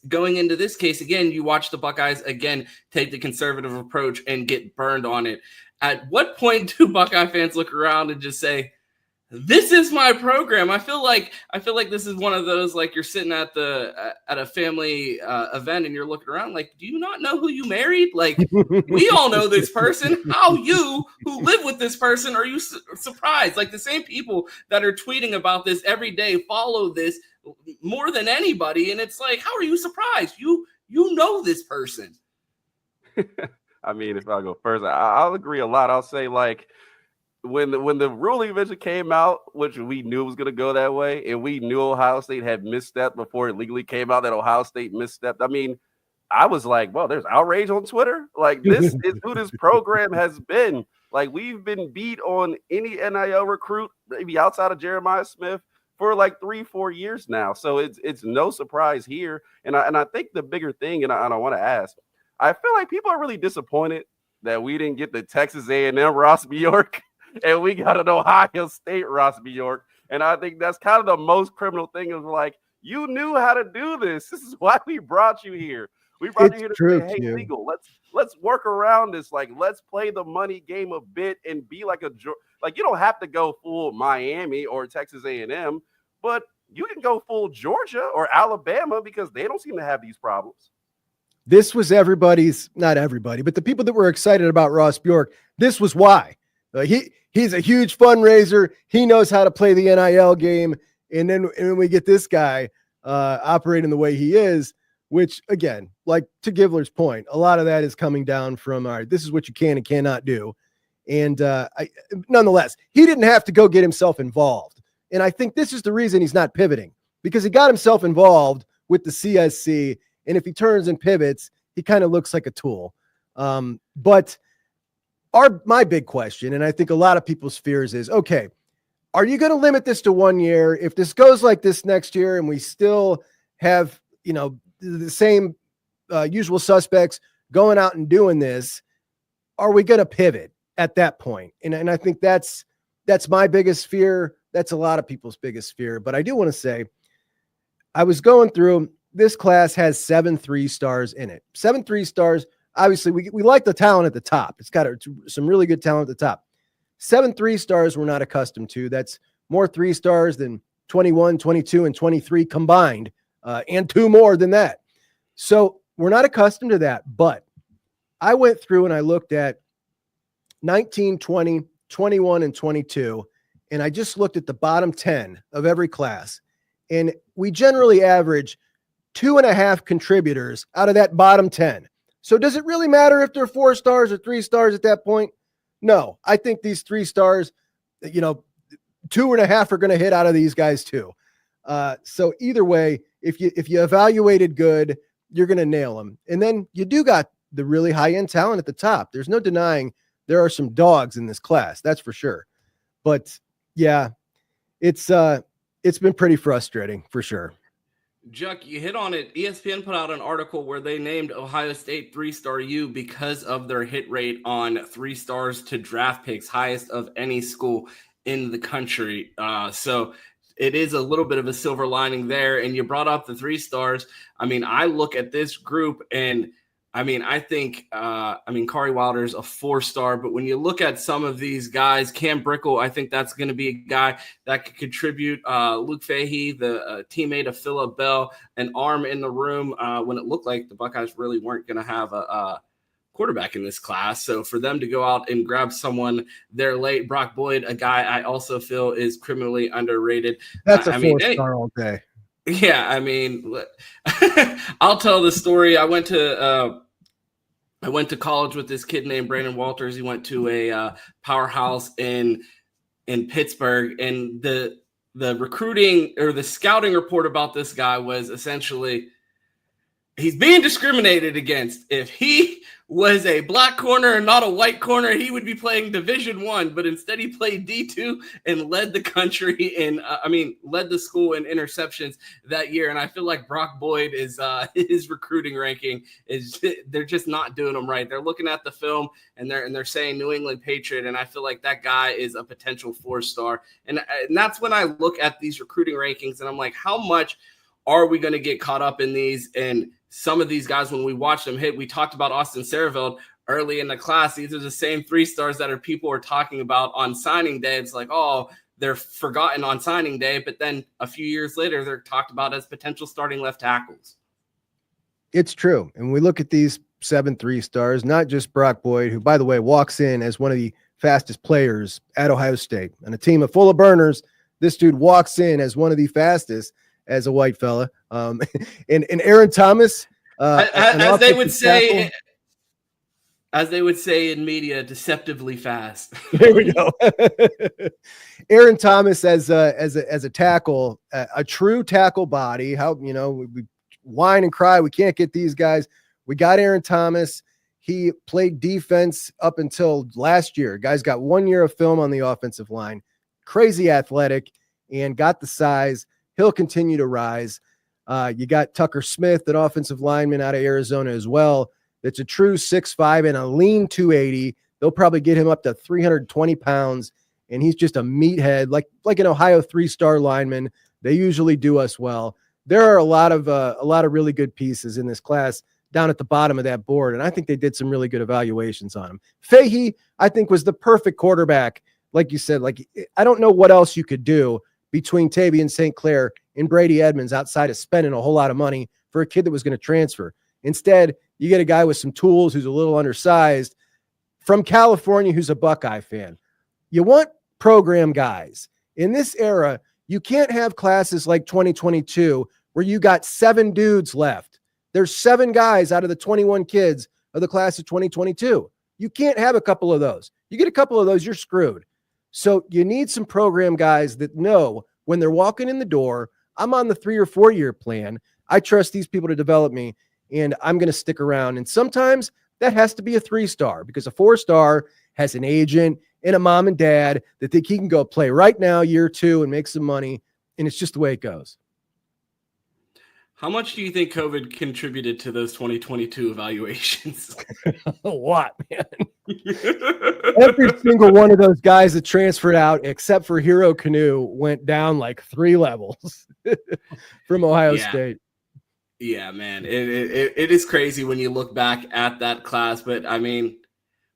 going into this case again, you watch the Buckeyes again take the conservative approach and get burned on it. At what point do Buckeye fans look around and just say, this is my program? I feel like this is one of those, like, you're sitting at a family event and you're looking around like, do you not know who you married? Like, we all know this person. How you, who live with this person, are you surprised? Like, the same people that are tweeting about this every day follow this more than anybody, and it's like, how are you surprised? You know this person. I mean, if I go first, I'll agree a lot. I'll say, like, when the ruling eventually came out, which we knew was going to go that way, and we knew Ohio State had misstepped before it legally came out that Ohio State misstepped. I mean, I was like, well, there's outrage on Twitter. Like, this is who this program has been. Like, we've been beat on any NIL recruit, maybe outside of Jeremiah Smith, for like 3-4 years now. So it's no surprise here. And I think the bigger thing, and I want to ask, I feel like people are really disappointed that we didn't get the Texas A&M Ross Bjork and we got an Ohio State Ross Bjork. And I think that's kind of the most criminal thing, is like, you knew how to do this. This is why we brought you here. We brought you here to say, hey, legal, let's work around this. Like, let's play the money game a bit and be like you don't have to go full Miami or Texas A&M, but you can go full Georgia or Alabama, because they don't seem to have these problems. This was not everybody, but the people that were excited about Ross Bjork, this was why. He's a huge fundraiser. He knows how to play the NIL game. And then we get this guy operating the way he is, which, again, like to Givler's point, a lot of that is coming down from, all right, this is what you can and cannot do. And nonetheless, he didn't have to go get himself involved. And I think this is the reason he's not pivoting, because he got himself involved with the CSC And if he turns and pivots, he kind of looks like a tool. But my big question, and I think a lot of people's fears is, okay, are you going to limit this to 1 year? If this goes like this next year and we still have, the same usual suspects going out and doing this, are we going to pivot at that point? And I think that's my biggest fear. That's a lot of people's biggest fear. But I do want to say, I was going through, this class has 7 3-stars in it. 7 3-stars. Obviously, we like the talent at the top. It's got some really good talent at the top. 7 3-stars we're not accustomed to. That's more 3-stars than 21, 22, and 23 combined, and 2 more than that. So we're not accustomed to that. But I went through and I looked at 19, 20, 21, and 22, and I just looked at the bottom 10 of every class. And we generally average 2.5 contributors out of that bottom 10. So does it really matter if they're 4 stars or 3 stars at that point? No, I think these 3 stars, 2.5 are going to hit out of these guys too. So either way, if you evaluated good, you're going to nail them. And then you do got the really high end talent at the top. There's no denying there are some dogs in this class. That's for sure. But yeah, it's been pretty frustrating for sure. Juck, you hit on it. ESPN put out an article where they named Ohio State 3-star U because of their hit rate on 3 stars to draft picks, highest of any school in the country. So it is a little bit of a silver lining there. And you brought up the 3 stars. I mean, I look at this group and I think Kari Wilder's a 4-star, but when you look at some of these guys, Cam Brickell, I think that's going to be a guy that could contribute. Luke Fahey, the teammate of Phillip Bell, an arm in the room when it looked like the Buckeyes really weren't going to have a quarterback in this class. So for them to go out and grab someone there late, Brock Boyd, a guy I also feel is criminally underrated. That's a 4-star all day. Yeah, I'll tell the story. I went to college with this kid named Brandon Walters. He went to a powerhouse in Pittsburgh, and the recruiting or the scouting report about this guy was essentially he's being discriminated against. If he was a black corner and not a white corner, he would be playing Division I, but instead he played D2 and led the country in, led the school in interceptions that year. And I feel like Brock Boyd is his recruiting ranking is they're just not doing him right. They're looking at the film and they're saying New England Patriot, and I feel like that guy is a potential 4-star. And that's when I look at these recruiting rankings and I'm like, how much are we going to get caught up in these? And some of these guys, when we watch them hit, we talked about Austin Sareveld early in the class. These are the same 3 stars that people are talking about on signing day. It's like, oh, they're forgotten on signing day. But then a few years later, they're talked about as potential starting left tackles. It's true. And we look at these 7 3-stars, not just Brock Boyd, who, by the way, walks in as one of the fastest players at Ohio State. And a team full of burners, this dude walks in as one of the fastest as a white fella. And Aaron Thomas, as they would say in media, deceptively fast. There we go. Aaron Thomas as a tackle, a true tackle body. How, we whine and cry, we can't get these guys. We got Aaron Thomas. He played defense up until last year. Guys got 1 year of film on the offensive line. Crazy athletic and got the size. He'll continue to rise. You got Tucker Smith, an offensive lineman out of Arizona as well. That's a true 6'5" and a lean 280. They'll probably get him up to 320 pounds, and he's just a meathead, like an Ohio 3-star lineman. They usually do us well. There are a lot of really good pieces in this class down at the bottom of that board, and I think they did some really good evaluations on him. Fahey, I think, was the perfect quarterback. Like you said, I don't know what else you could do between Tavian St. Clair and Brady Edmonds outside of spending a whole lot of money for a kid that was going to transfer. Instead, you get a guy with some tools who's a little undersized from California who's a Buckeye fan. You want program guys. In this era, you can't have classes like 2022 where you got 7 dudes left. There's 7 guys out of the 21 kids of the class of 2022. You can't have a couple of those. You get a couple of those, you're screwed. So you need some program guys that know when they're walking in the door, I'm on the 3 or 4 year plan. I trust these people to develop me. and I'm going to stick around. And sometimes that has to be a 3-star because a 4-star has an agent and a mom and dad that think he can go play right now, year 2, and make some money. And it's just the way it goes. How much do you think COVID contributed to those 2022 evaluations? A lot, man. Every single one of those guys that transferred out, except for Hero Canoe, went down like 3 levels from Ohio State. Yeah, man. It is crazy when you look back at that class, but I mean,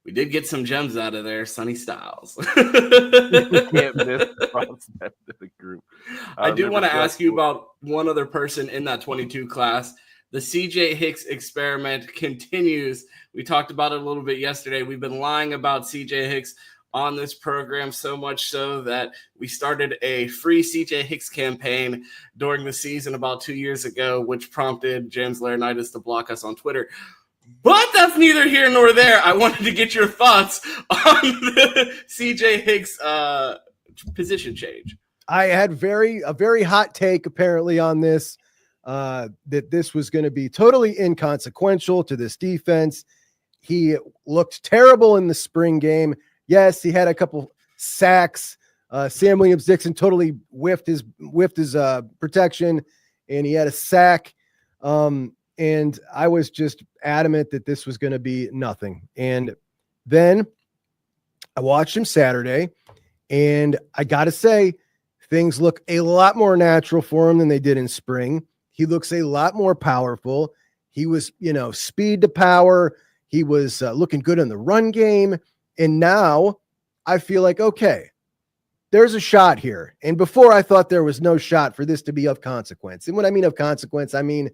we did get some gems out of there. Sonny Styles. Can't miss the group. I do want to ask you about one other person in that 22 class. The CJ Hicks experiment continues. We talked about it a little bit yesterday. We've been lying about CJ Hicks on this program so much so that we started a free CJ Hicks campaign during the season about 2 years ago, which prompted James Laurinaitis to block us on Twitter. But that's neither here nor there. I wanted to get your thoughts on the CJ Hicks position change. I had a very hot take apparently on this, that this was going to be totally inconsequential to this defense. He looked terrible in the spring game. Yes, he had a couple sacks. Sam Williams-Dixon totally whiffed his protection, and he had a sack. And I was just adamant that this was going to be nothing. And then I watched him Saturday, and I got to say, things look a lot more natural for him than they did in spring. He looks a lot more powerful. He was, speed to power. He was looking good in the run game. And now I feel like, okay, there's a shot here. And before I thought there was no shot for this to be of consequence. And when I mean of consequence, I mean,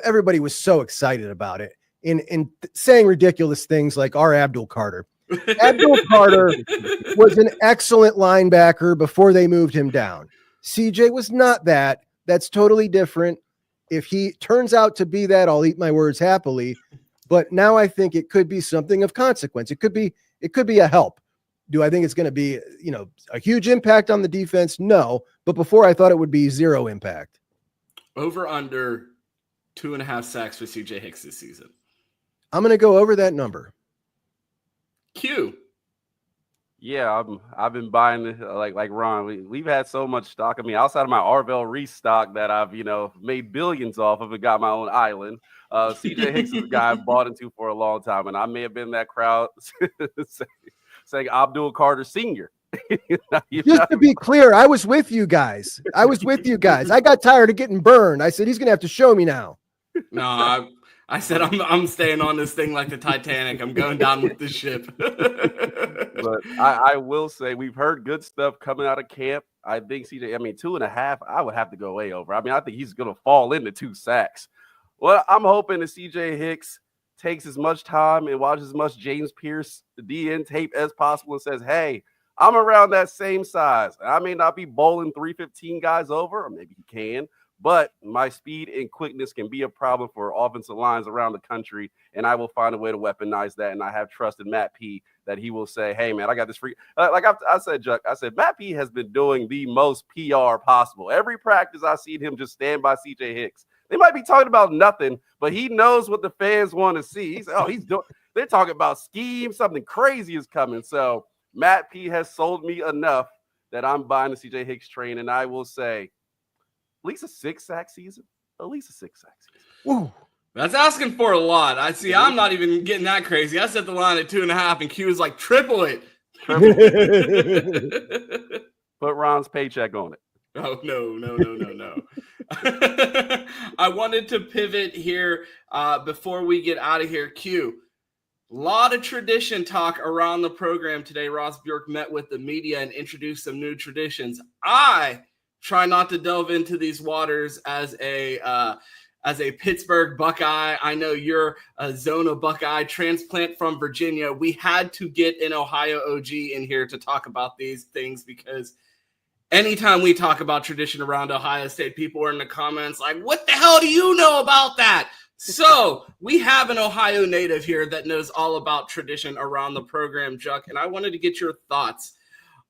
everybody was so excited about it and saying ridiculous things like our Abdul Carter. Abdul Carter was an excellent linebacker before they moved him down. CJ was not that. That's totally different. If he turns out to be that, I'll eat my words happily. But now I think it could be something of consequence. It could be a help. Do I think it's going to be, a huge impact on the defense? No. But before I thought it would be 0 impact. Over under 2.5 sacks for CJ Hicks this season. I'm going to go over that number. Q. Yeah, I've been buying this like Ron. We've had so much stock. I mean, outside of my Arvell Reese stock that I've made billions off of and got my own island. CJ Hicks is a guy I've bought into for a long time, and I may have been that crowd saying Abdul Carter Sr. Just to be clear, I was with you guys. I got tired of getting burned. I said he's going to have to show me now. No, I said I'm staying on this thing like the Titanic. I'm going down with the ship. But I will say we've heard good stuff coming out of camp. I think CJ, 2.5, I would have to go way over. I think he's going to fall into 2 sacks. Well, I'm hoping that CJ Hicks takes as much time and watches as much James Pierce DN tape as possible and says, hey, I'm around that same size. I may not be bowling 315 guys over, or maybe he can, but my speed and quickness can be a problem for offensive lines around the country, and I will find a way to weaponize that. And I have trust in Matt P that he will say, hey, man, I got this free. Like I said, Juck, Matt P has been doing the most PR possible. Every practice I see him just stand by CJ Hicks. They might be talking about nothing, but he knows what the fans want to see. They're talking about scheme. Something crazy is coming. So Matt P has sold me enough that I'm buying the CJ Hicks train, and I will say at least a 6-sack season. At least a 6-sack season. Ooh, that's asking for a lot. I'm not even getting that crazy. I set the line at 2.5, and Q is like triple it. Put Ron's paycheck on it. Oh, no. I wanted to pivot here before we get out of here. Q, a lot of tradition talk around the program today. Ross Bjork met with the media and introduced some new traditions. I try not to delve into these waters as a Pittsburgh Buckeye. I know you're a Zona Buckeye transplant from Virginia. We had to get an Ohio OG in here to talk about these things because anytime we talk about tradition around Ohio State, people are in the comments like, what the hell do you know about that? So we have an Ohio native here that knows all about tradition around the program, Juck, and I wanted to get your thoughts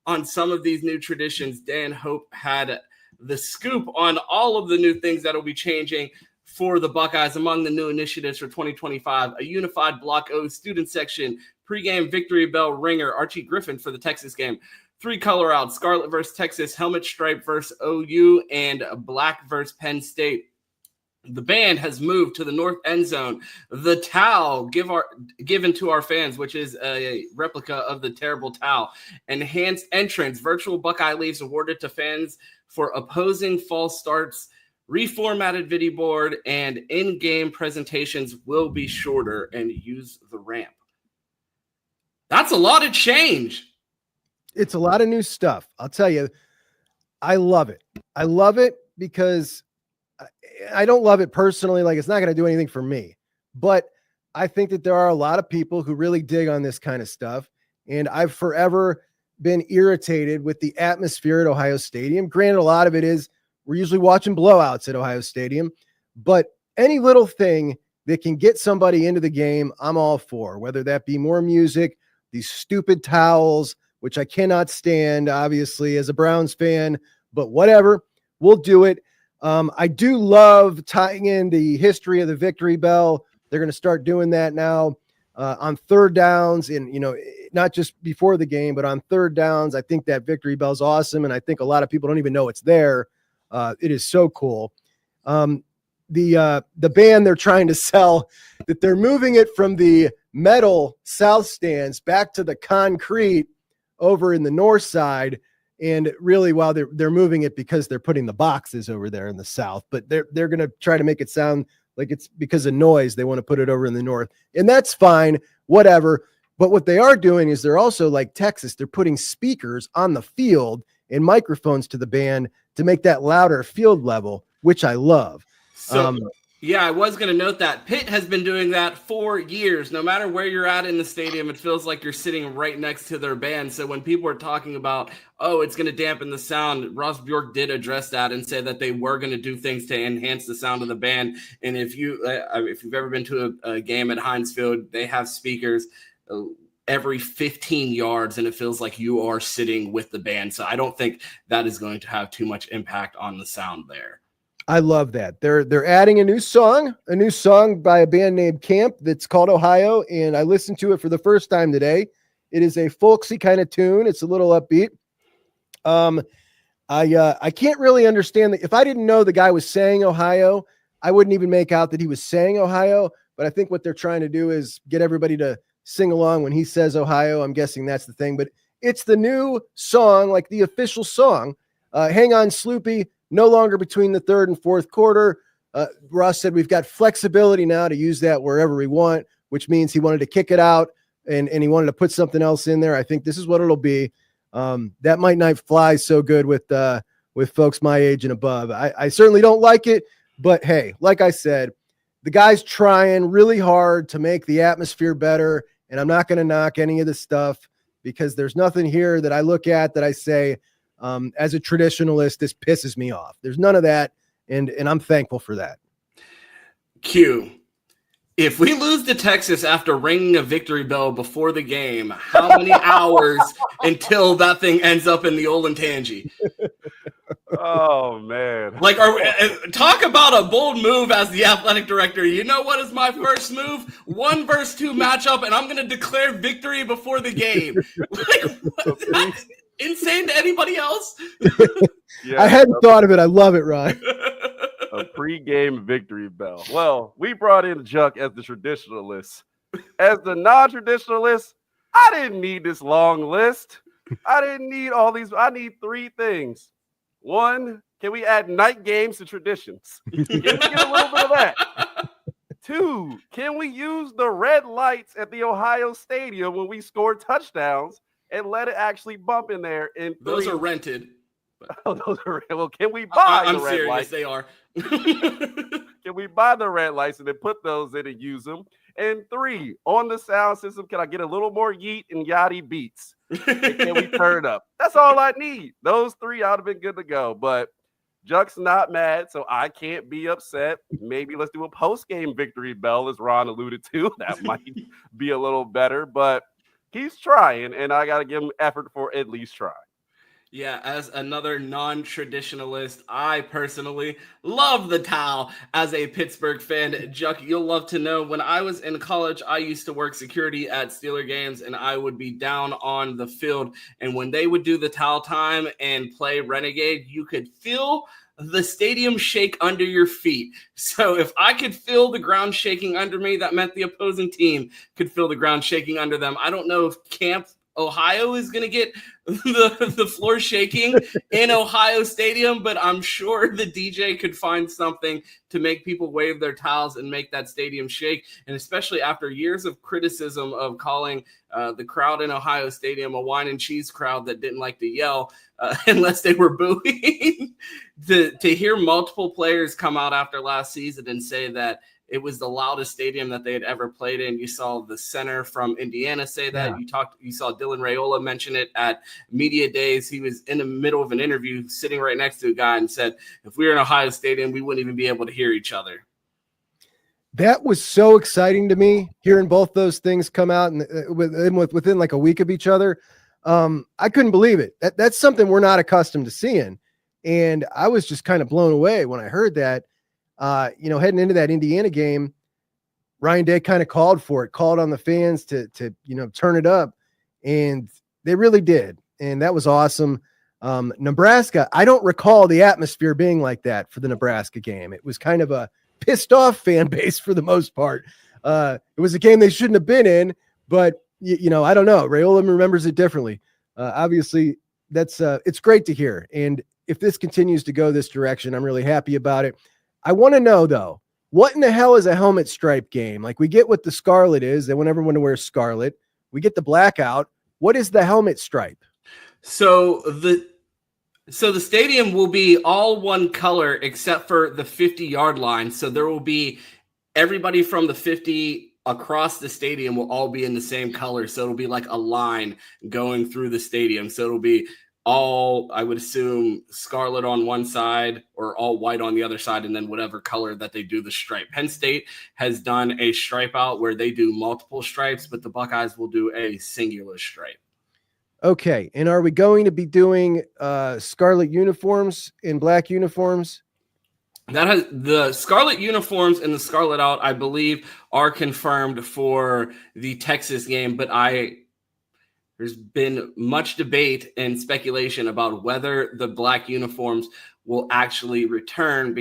on some of these new traditions. Dan Hope had the scoop on all of the new things that will be changing for the Buckeyes. Among the new initiatives for 2025, a unified Block O student section, pregame victory bell ringer, Archie Griffin for the Texas game, 3 color outs, Scarlet versus Texas, helmet stripe versus OU, and black versus Penn State. The band has moved to the north end zone. The towel given to our fans, which is a replica of the terrible towel. Enhanced entrance, virtual Buckeye leaves awarded to fans for opposing false starts. Reformatted video board, and in-game presentations will be shorter and use the ramp. That's a lot of change. It's a lot of new stuff. I'll tell you, I love it. I love it because I don't love it personally. Like, it's not going to do anything for me, but I think that there are a lot of people who really dig on this kind of stuff. And I've forever been irritated with the atmosphere at Ohio Stadium. Granted, a lot of it is we're usually watching blowouts at Ohio Stadium, but any little thing that can get somebody into the game, I'm all for, whether that be more music, these stupid towels, which I cannot stand, obviously, as a Browns fan, but whatever, we'll do it. I do love tying in the history of the victory bell. They're going to start doing that now on third downs, and not just before the game, but on third downs. I think that victory bell is awesome, and I think a lot of people don't even know it's there. It is so cool. The band, they're trying to sell that they're moving it from the metal south stands back to the concrete over in the north side. And really, while they're moving it because they're putting the boxes over there in the south, but they're going to try to make it sound like it's because of noise. They want to put it over in the north, and that's fine, whatever. But what they are doing is they're also, like Texas, they're putting speakers on the field and microphones to the band to make that louder field level, which I love. So, yeah, I was going to note that Pitt has been doing that for years. No matter where you're at in the stadium, it feels like you're sitting right next to their band. So when people are talking about, oh, it's going to dampen the sound, Ross Bjork did address that and say that they were going to do things to enhance the sound of the band. And if you've ever been to a game at Heinz Field, they have speakers every 15 yards, and it feels like you are sitting with the band. So I don't think that is going to have too much impact on the sound there. I love that. They're adding a new song by a band named Camp that's called Ohio, and I listened to it for the first time today. It is a folksy kind of tune. It's a little upbeat. I can't really understand that. If I didn't know the guy was saying Ohio, I wouldn't even make out that he was saying Ohio. But I think what they're trying to do is get everybody to sing along when he says Ohio. I'm guessing that's the thing. But it's the new song, like the official song. Hang on, Sloopy. No longer between the third and fourth quarter. Ross said we've got flexibility now to use that wherever we want, which means he wanted to kick it out and he wanted to put something else in there. I think this is what it'll be. That might not fly so good with folks my age and above. I certainly don't like it, but hey, like I said, the guy's trying really hard to make the atmosphere better, and I'm not going to knock any of this stuff because there's nothing here that I look at that I say, as a traditionalist, this pisses me off. There's none of that, and I'm thankful for that. Q. If we lose to Texas after ringing a victory bell before the game, how many hours until that thing ends up in the Olentangy? Oh, man. Like, talk about a bold move as the athletic director. You know what is my first move? 1 versus 2 matchup, and I'm going to declare victory before the game. Like, that's insane to anybody else? Yeah, I hadn't thought of it. I love it, Ron. A pregame victory bell. Well, we brought in Juck as the traditionalist. As the non-traditionalist, I didn't need this long list. I didn't need all these. I need 3 things. 1, can we add night games to traditions? Can we get a little bit of that? 2, can we use the red lights at the Ohio Stadium when we score touchdowns and let it actually bump in there? And 3, those are rented. Oh, those are, well, can we buy I'm the red serious, lights? they are. Can we buy the red lights and then put those in and use them? And 3, on the sound system, can I get a little more yeet and yachty beats? And can we turn it up? That's all I need. Those 3, I would have been good to go. But Juck's not mad, so I can't be upset. Maybe let's do a post-game victory bell, as Ron alluded to. That might be a little better, but he's trying, and I got to give him effort for at least trying. Yeah, as another non-traditionalist, I personally love the towel. As a Pittsburgh fan, Juck, you'll love to know when I was in college, I used to work security at Steeler games, and I would be down on the field. And when they would do the towel time and play Renegade, you could feel the stadium shake under your feet. So if I could feel the ground shaking under me, that meant the opposing team could feel the ground shaking under them. I don't know if Camp Ohio is going to get the floor shaking in Ohio Stadium, but I'm sure the DJ could find something to make people wave their towels and make that stadium shake. And especially after years of criticism of calling the crowd in Ohio Stadium a wine and cheese crowd that didn't like to yell unless they were booing, to hear multiple players come out after last season and say that it was the loudest stadium that they had ever played in. You saw the center from Indiana say that. Yeah. You saw Dylan Raiola mention it at media days. He was in the middle of an interview sitting right next to a guy and said, if we were in Ohio Stadium, we wouldn't even be able to hear each other. That was so exciting to me, hearing both those things come out and within like a week of each other. I couldn't believe it. That's something we're not accustomed to seeing. And I was just kind of blown away when I heard that. Heading into that Indiana game, Ryan Day kind of called on the fans to turn it up, and they really did. And that was awesome. Nebraska, I don't recall the atmosphere being like that for the Nebraska game. It was kind of a pissed off fan base for the most part. It was a game they shouldn't have been in, but I don't know. Raiola remembers it differently. Obviously that's it's great to hear. And if this continues to go this direction, I'm really happy about it. I want to know, though, what in the hell is a helmet stripe game? Like, we get what the scarlet is. They want everyone to wear scarlet. We get the blackout. What is the helmet stripe? So the stadium will be all one color except for the 50-yard line. So there will be everybody from the 50 across the stadium will all be in the same color. So it'll be like a line going through the stadium. So it'll be all, I would assume, scarlet on one side or all white on the other side, and then whatever color that they do the stripe. Penn State has done a stripe out where they do multiple stripes, but the Buckeyes will do a singular stripe. Okay, and are we going to be doing scarlet uniforms and black uniforms? That has the scarlet uniforms and the scarlet out, I believe, are confirmed for the Texas game, but there's been much debate and speculation about whether the black uniforms will actually return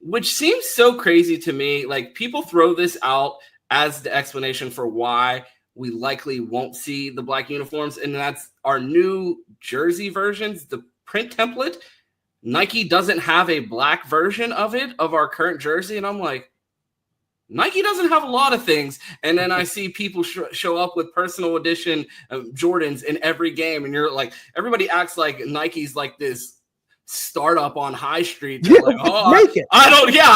which seems so crazy to me. Like, people throw this out as the explanation for why we likely won't see the black uniforms. And that's our new jersey versions, the print template. Nike doesn't have a black version of it, of our current jersey. And I'm like, Nike doesn't have a lot of things. And then I see people show up with personal edition Jordans in every game. And you're like, everybody acts like Nike's like this startup on High Street. They're like, I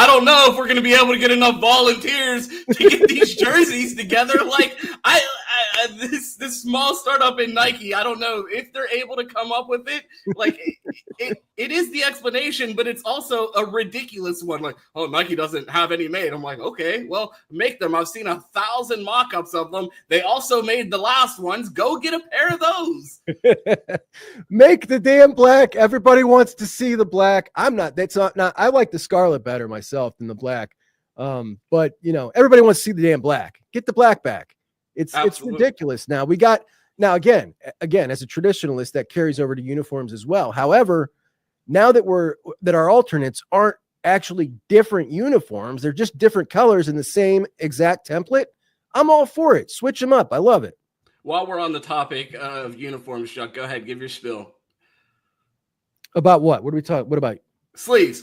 don't know if we're going to be able to get enough volunteers to get these jerseys together. Like, this small startup in Nike, I don't know if they're able to come up with it. Like, it is the explanation, but it's also a ridiculous one. Like, oh, Nike doesn't have any made. I'm like, okay, well, make them. I've seen 1,000 mock-ups of them. They also made the last ones. Go get a pair of those. Make the damn black. Everybody wants to see the black. I like the scarlet better myself than the black. But everybody wants to see the damn black. Get the black back. It's ridiculous. Now again, as a traditionalist, that carries over to uniforms as well. However, now that our alternates aren't actually different uniforms, they're just different colors in the same exact template, I'm all for it. Switch them up. I love it. While we're on the topic of uniforms, Chuck, go ahead, give your spiel. About what? What are we talking? What about sleeves?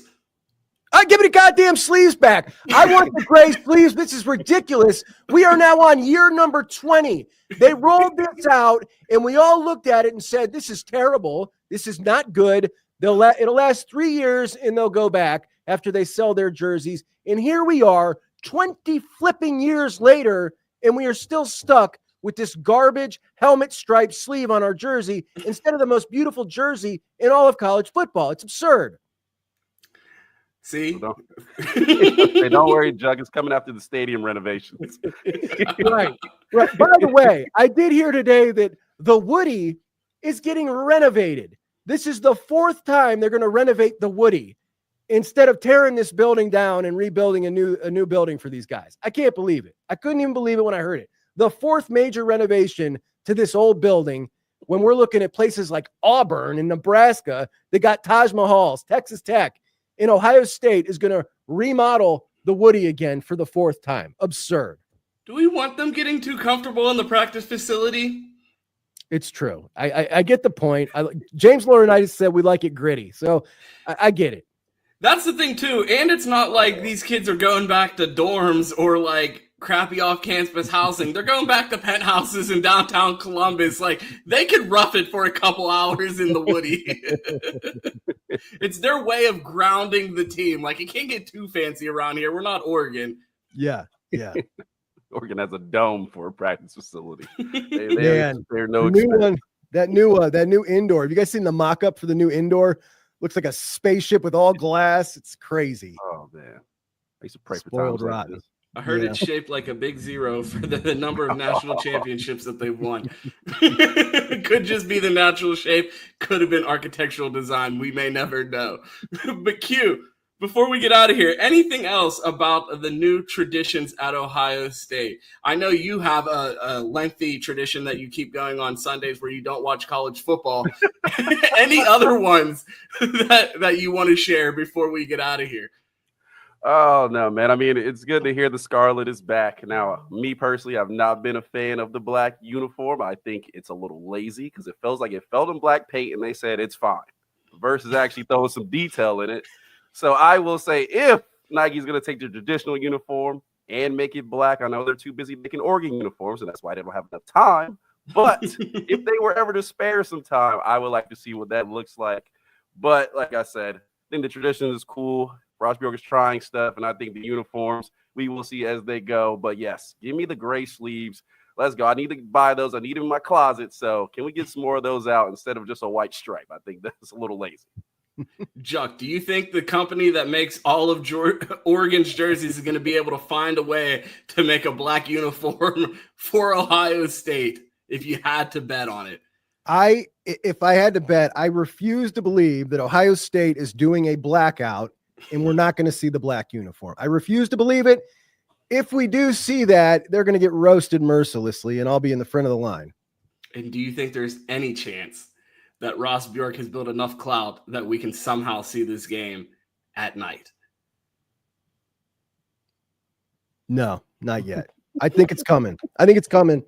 Give me the goddamn sleeves back. I want the gray sleeves. This is ridiculous. We are now on year number 20. They rolled this out, and we all looked at it and said, this is terrible. This is not good. It'll last 3 years, and they'll go back after they sell their jerseys. And here we are, 20 flipping years later, and we are still stuck with this garbage helmet striped sleeve on our jersey instead of the most beautiful jersey in all of college football. It's absurd. See? Don't worry, Juck. It's coming after the stadium renovations. Right. By the way, I did hear today that the Woody is getting renovated. This is the 4th time they're going to renovate the Woody instead of tearing this building down and rebuilding a new building for these guys. I can't believe it. I couldn't even believe it when I heard it. The 4th major renovation to this old building, when we're looking at places like Auburn and Nebraska, they got Taj Mahals, Texas Tech, and Ohio State is going to remodel the Woody again for the 4th time. Absurd. Do we want them getting too comfortable in the practice facility? It's true. I get the point. James Laurinaitis said we like it gritty, so I get it. That's the thing, too. And it's not like these kids are going back to dorms or, like, crappy off-campus housing. They're going back to penthouses in downtown Columbus. Like, they could rough it for a couple hours in the Woody. It's their way of grounding the team. Like, it can't get too fancy around here. We're not Oregon. Yeah. Oregon has a dome for a practice facility. Man, they're no new one. That new indoor. Have you guys seen the mock-up for the new indoor? Looks like a spaceship with all glass. It's crazy. Oh man, I used to pray Spoiled for times rotten. like this. I heard it's shaped like a big zero for the number of national championships that they've won. Could just be the natural shape. Could have been architectural design. We may never know. But Q, before we get out of here, anything else about the new traditions at Ohio State? I know you have a lengthy tradition that you keep going on Sundays where you don't watch college football. Any other ones that you want to share before we get out of here? Oh no, man. I mean, it's good to hear the Scarlet is back. Now, me personally, I've not been a fan of the black uniform. I think it's a little lazy because it feels like it felt in black paint and they said it's fine versus actually throwing some detail in it. So I will say if Nike's going to take the traditional uniform and make it black, I know they're too busy making Oregon uniforms, and that's why they don't have enough time. But if they were ever to spare some time, I would like to see what that looks like. But like I said, I think the tradition is cool. Ross Bjork is trying stuff, and I think the uniforms we will see as they go. But yes, give me the gray sleeves. Let's go. I need to buy those. I need them in my closet. So can we get some more of those out instead of just a white stripe? I think that's a little lazy. Juck, do you think the company that makes all of Oregon's jerseys is going to be able to find a way to make a black uniform for Ohio State if you had to bet on it? If I had to bet, I refuse to believe that Ohio State is doing a blackout and we're not going to see the black uniform. I refuse to believe it. If we do see that, they're going to get roasted mercilessly, and I'll be in the front of the line. And do you think there's any chance that Ross Bjork has built enough clout that we can somehow see this game at night? No, not yet. I think it's coming. I think it's coming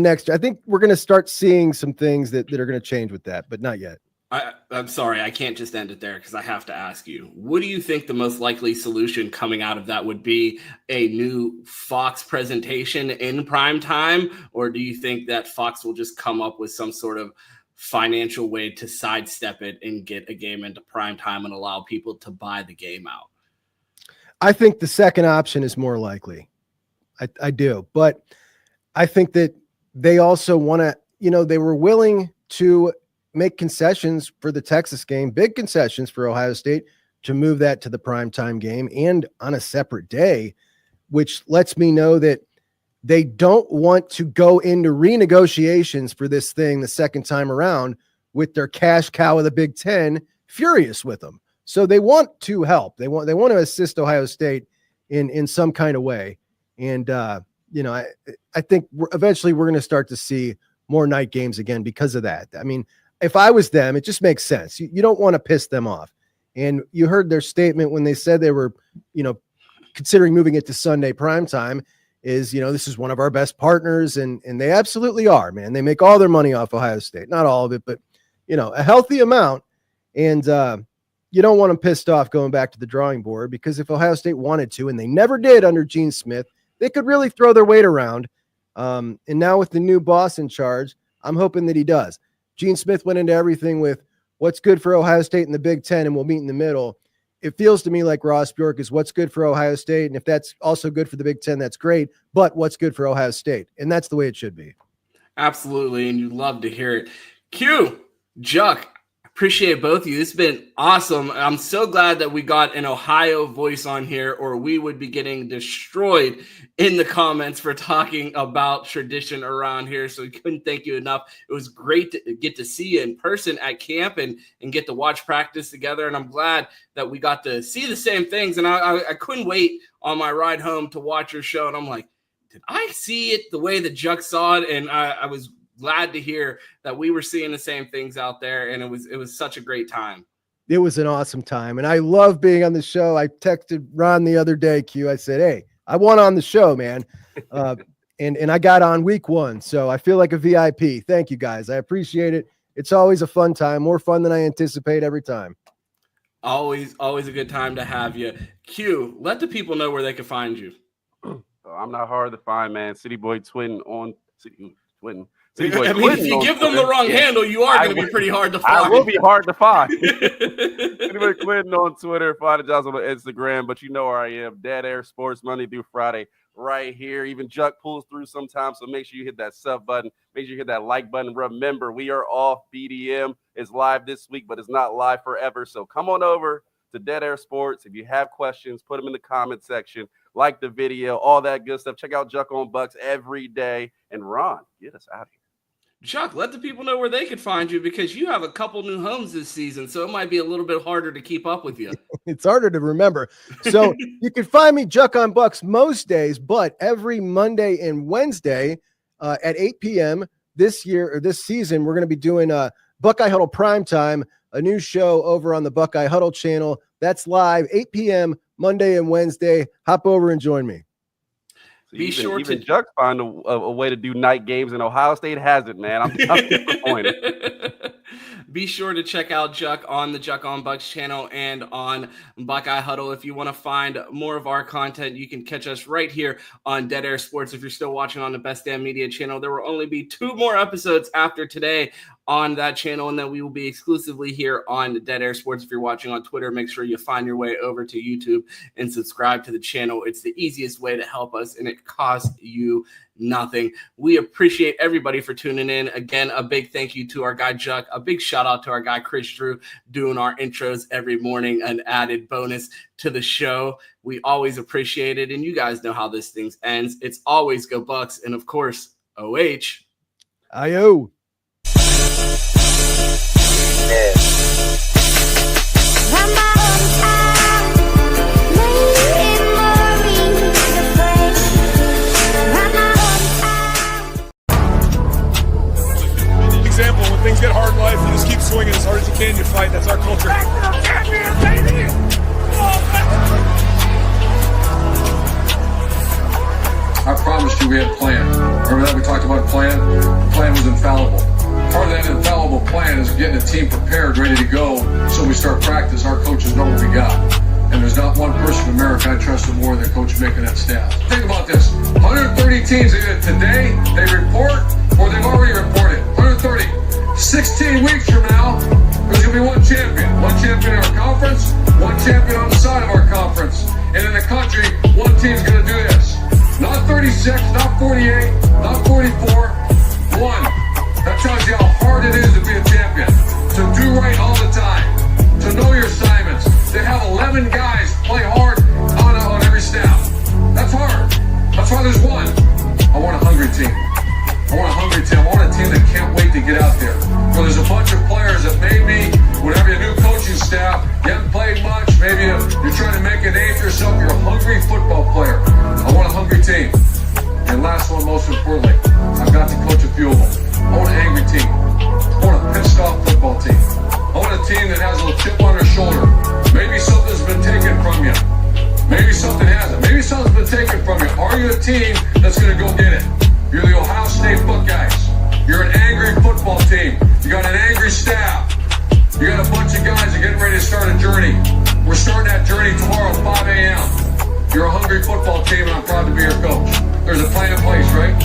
next year. I think we're going to start seeing some things that are going to change with that, but not yet. I'm sorry, I can't just end it there because I have to ask you, what do you think the most likely solution coming out of that would be? A new Fox presentation in prime time? Or do you think that Fox will just come up with some sort of financial way to sidestep it and get a game into prime time and allow people to buy the game out? I think the second option is more likely. I do. But I think that they also want to, they were willing to make concessions for the Texas game, big concessions for Ohio State to move that to the primetime game and on a separate day, which lets me know that they don't want to go into renegotiations for this thing the second time around with their cash cow of the Big Ten furious with them. So they want to help. They want to assist Ohio State in some kind of way. And, I think eventually we're going to start to see more night games again because of that. I mean, if I was them, it just makes sense. You don't want to piss them off. And you heard their statement when they said they were, considering moving it to Sunday primetime is, this is one of our best partners. And they absolutely are, man. They make all their money off Ohio State. Not all of it, but, a healthy amount. And you don't want them pissed off going back to the drawing board, because if Ohio State wanted to, and they never did under Gene Smith, they could really throw their weight around. And now with the new boss in charge, I'm hoping that he does. Gene Smith went into everything with what's good for Ohio State in the Big Ten, and we'll meet in the middle. It feels to me like Ross Bjork is what's good for Ohio State. And if that's also good for the Big Ten, that's great. But what's good for Ohio State? And that's the way it should be. Absolutely. And you love to hear it. Q, Juck, Appreciate both of you. It's been awesome. I'm so glad that we got an Ohio voice on here, or we would be getting destroyed in the comments for talking about tradition around here. So we couldn't thank you enough. It was great to get to see you in person at camp and get to watch practice together. And I'm glad that we got to see the same things. And I couldn't wait on my ride home to watch your show. And I'm like, did I see it the way that Juck saw it? And I was glad to hear that we were seeing the same things out there, and it was such a great time. It was an awesome time, and I love being on the show. I texted Ron the other day, Q. I said, hey, I want on the show, man. And I got on week 1, so I feel like a VIP. Thank you, guys. I appreciate it. It's always a fun time, more fun than I anticipate every time. Always a good time to have you. Q, let the people know where they can find you. I'm not hard to find, man. City Boy Twin on City Twin. If you give them the wrong handle, you are going to be pretty hard to find. I will be hard to find. Anyway, Clinton on Twitter, find Johnson on Instagram, but you know where I am. Dead Air Sports Monday through Friday, right here. Even Juck pulls through sometimes, so make sure you hit that sub button. Make sure you hit that like button. Remember, we are off. BDM is live this week, but it's not live forever. So come on over to Dead Air Sports. If you have questions, put them in the comment section. Like the video, all that good stuff. Check out Juck on Bucks every day. And Ron, get us out of here. Chuck, let the people know where they could find you, because you have a couple new homes this season, so it might be a little bit harder to keep up with you. It's harder to remember. So you can find me, Juck on Bucks, most days, but every Monday and Wednesday at 8 p.m. this season, we're going to be doing Buckeye Huddle Primetime, a new show over on the Buckeye Huddle channel. That's live, 8 p.m. Monday and Wednesday. Hop over and join me. Even Juck find a way to do night games, and Ohio State hasn't, man. I'm disappointed. Be sure to check out Juck on the Juck on Bucks channel and on Buckeye Huddle. If you want to find more of our content, you can catch us right here on Dead Air Sports. If you're still watching on the Best Damn Media channel, there will only be 2 more episodes after today on that channel, and then we will be exclusively here on Dead Air Sports. If you're watching on Twitter, make sure you find your way over to YouTube and subscribe to the channel. It's the easiest way to help us, and it costs you nothing. We appreciate everybody for tuning in. Again, a big thank you to our guy Juck. A big shout out to our guy Chris Drew doing our intros every morning, an added bonus to the show. We always appreciate it, and you guys know how this thing ends. It's always go Bucks, and of course, OH. I-O. Example, when things get hard in life, you just keep swinging as hard as you can, you fight. That's our culture. I promised you we had a plan. Remember that we talked about a plan? The plan was infallible. Part of that infallible plan is getting a team prepared, ready to go, so we start practice. Our coaches know what we got. And there's not one person in America I trusted more than Coach Mick and that staff. Think about this. 130 teams either today, they report, or they've already reported. 130. 16 weeks from now, there's going to be one champion. One champion in our conference, one champion on the side of our conference. And in the country, one team's going to do this. Not 36, not 48, not 44, one. That tells you how hard it is to be a champion. To do right all the time. To know your assignments. To have 11 guys play hard on every snap. That's hard. That's why there's one. I want a hungry team. I want a hungry team. I want a team that can't wait to get out there. Where there's a bunch of players that maybe, whenever you have a new coaching staff, you haven't played much, maybe you're trying to make a name for yourself, you're a hungry football player. I want a hungry team. And last one, most importantly, I've got to coach a few of them. I want an angry team. I want a pissed off football team. I want a team that has a little chip on their shoulder. Maybe something's been taken from you. Maybe something hasn't. Maybe something's been taken from you. Are you a team that's going to go get it? You're the Ohio State Buckeyes. You're an angry football team. You got an angry staff. You got a bunch of guys that are getting ready to start a journey. We're starting that journey tomorrow at 5 a.m. You're a hungry football team, and I'm proud to be your coach. There's a plan in place, right?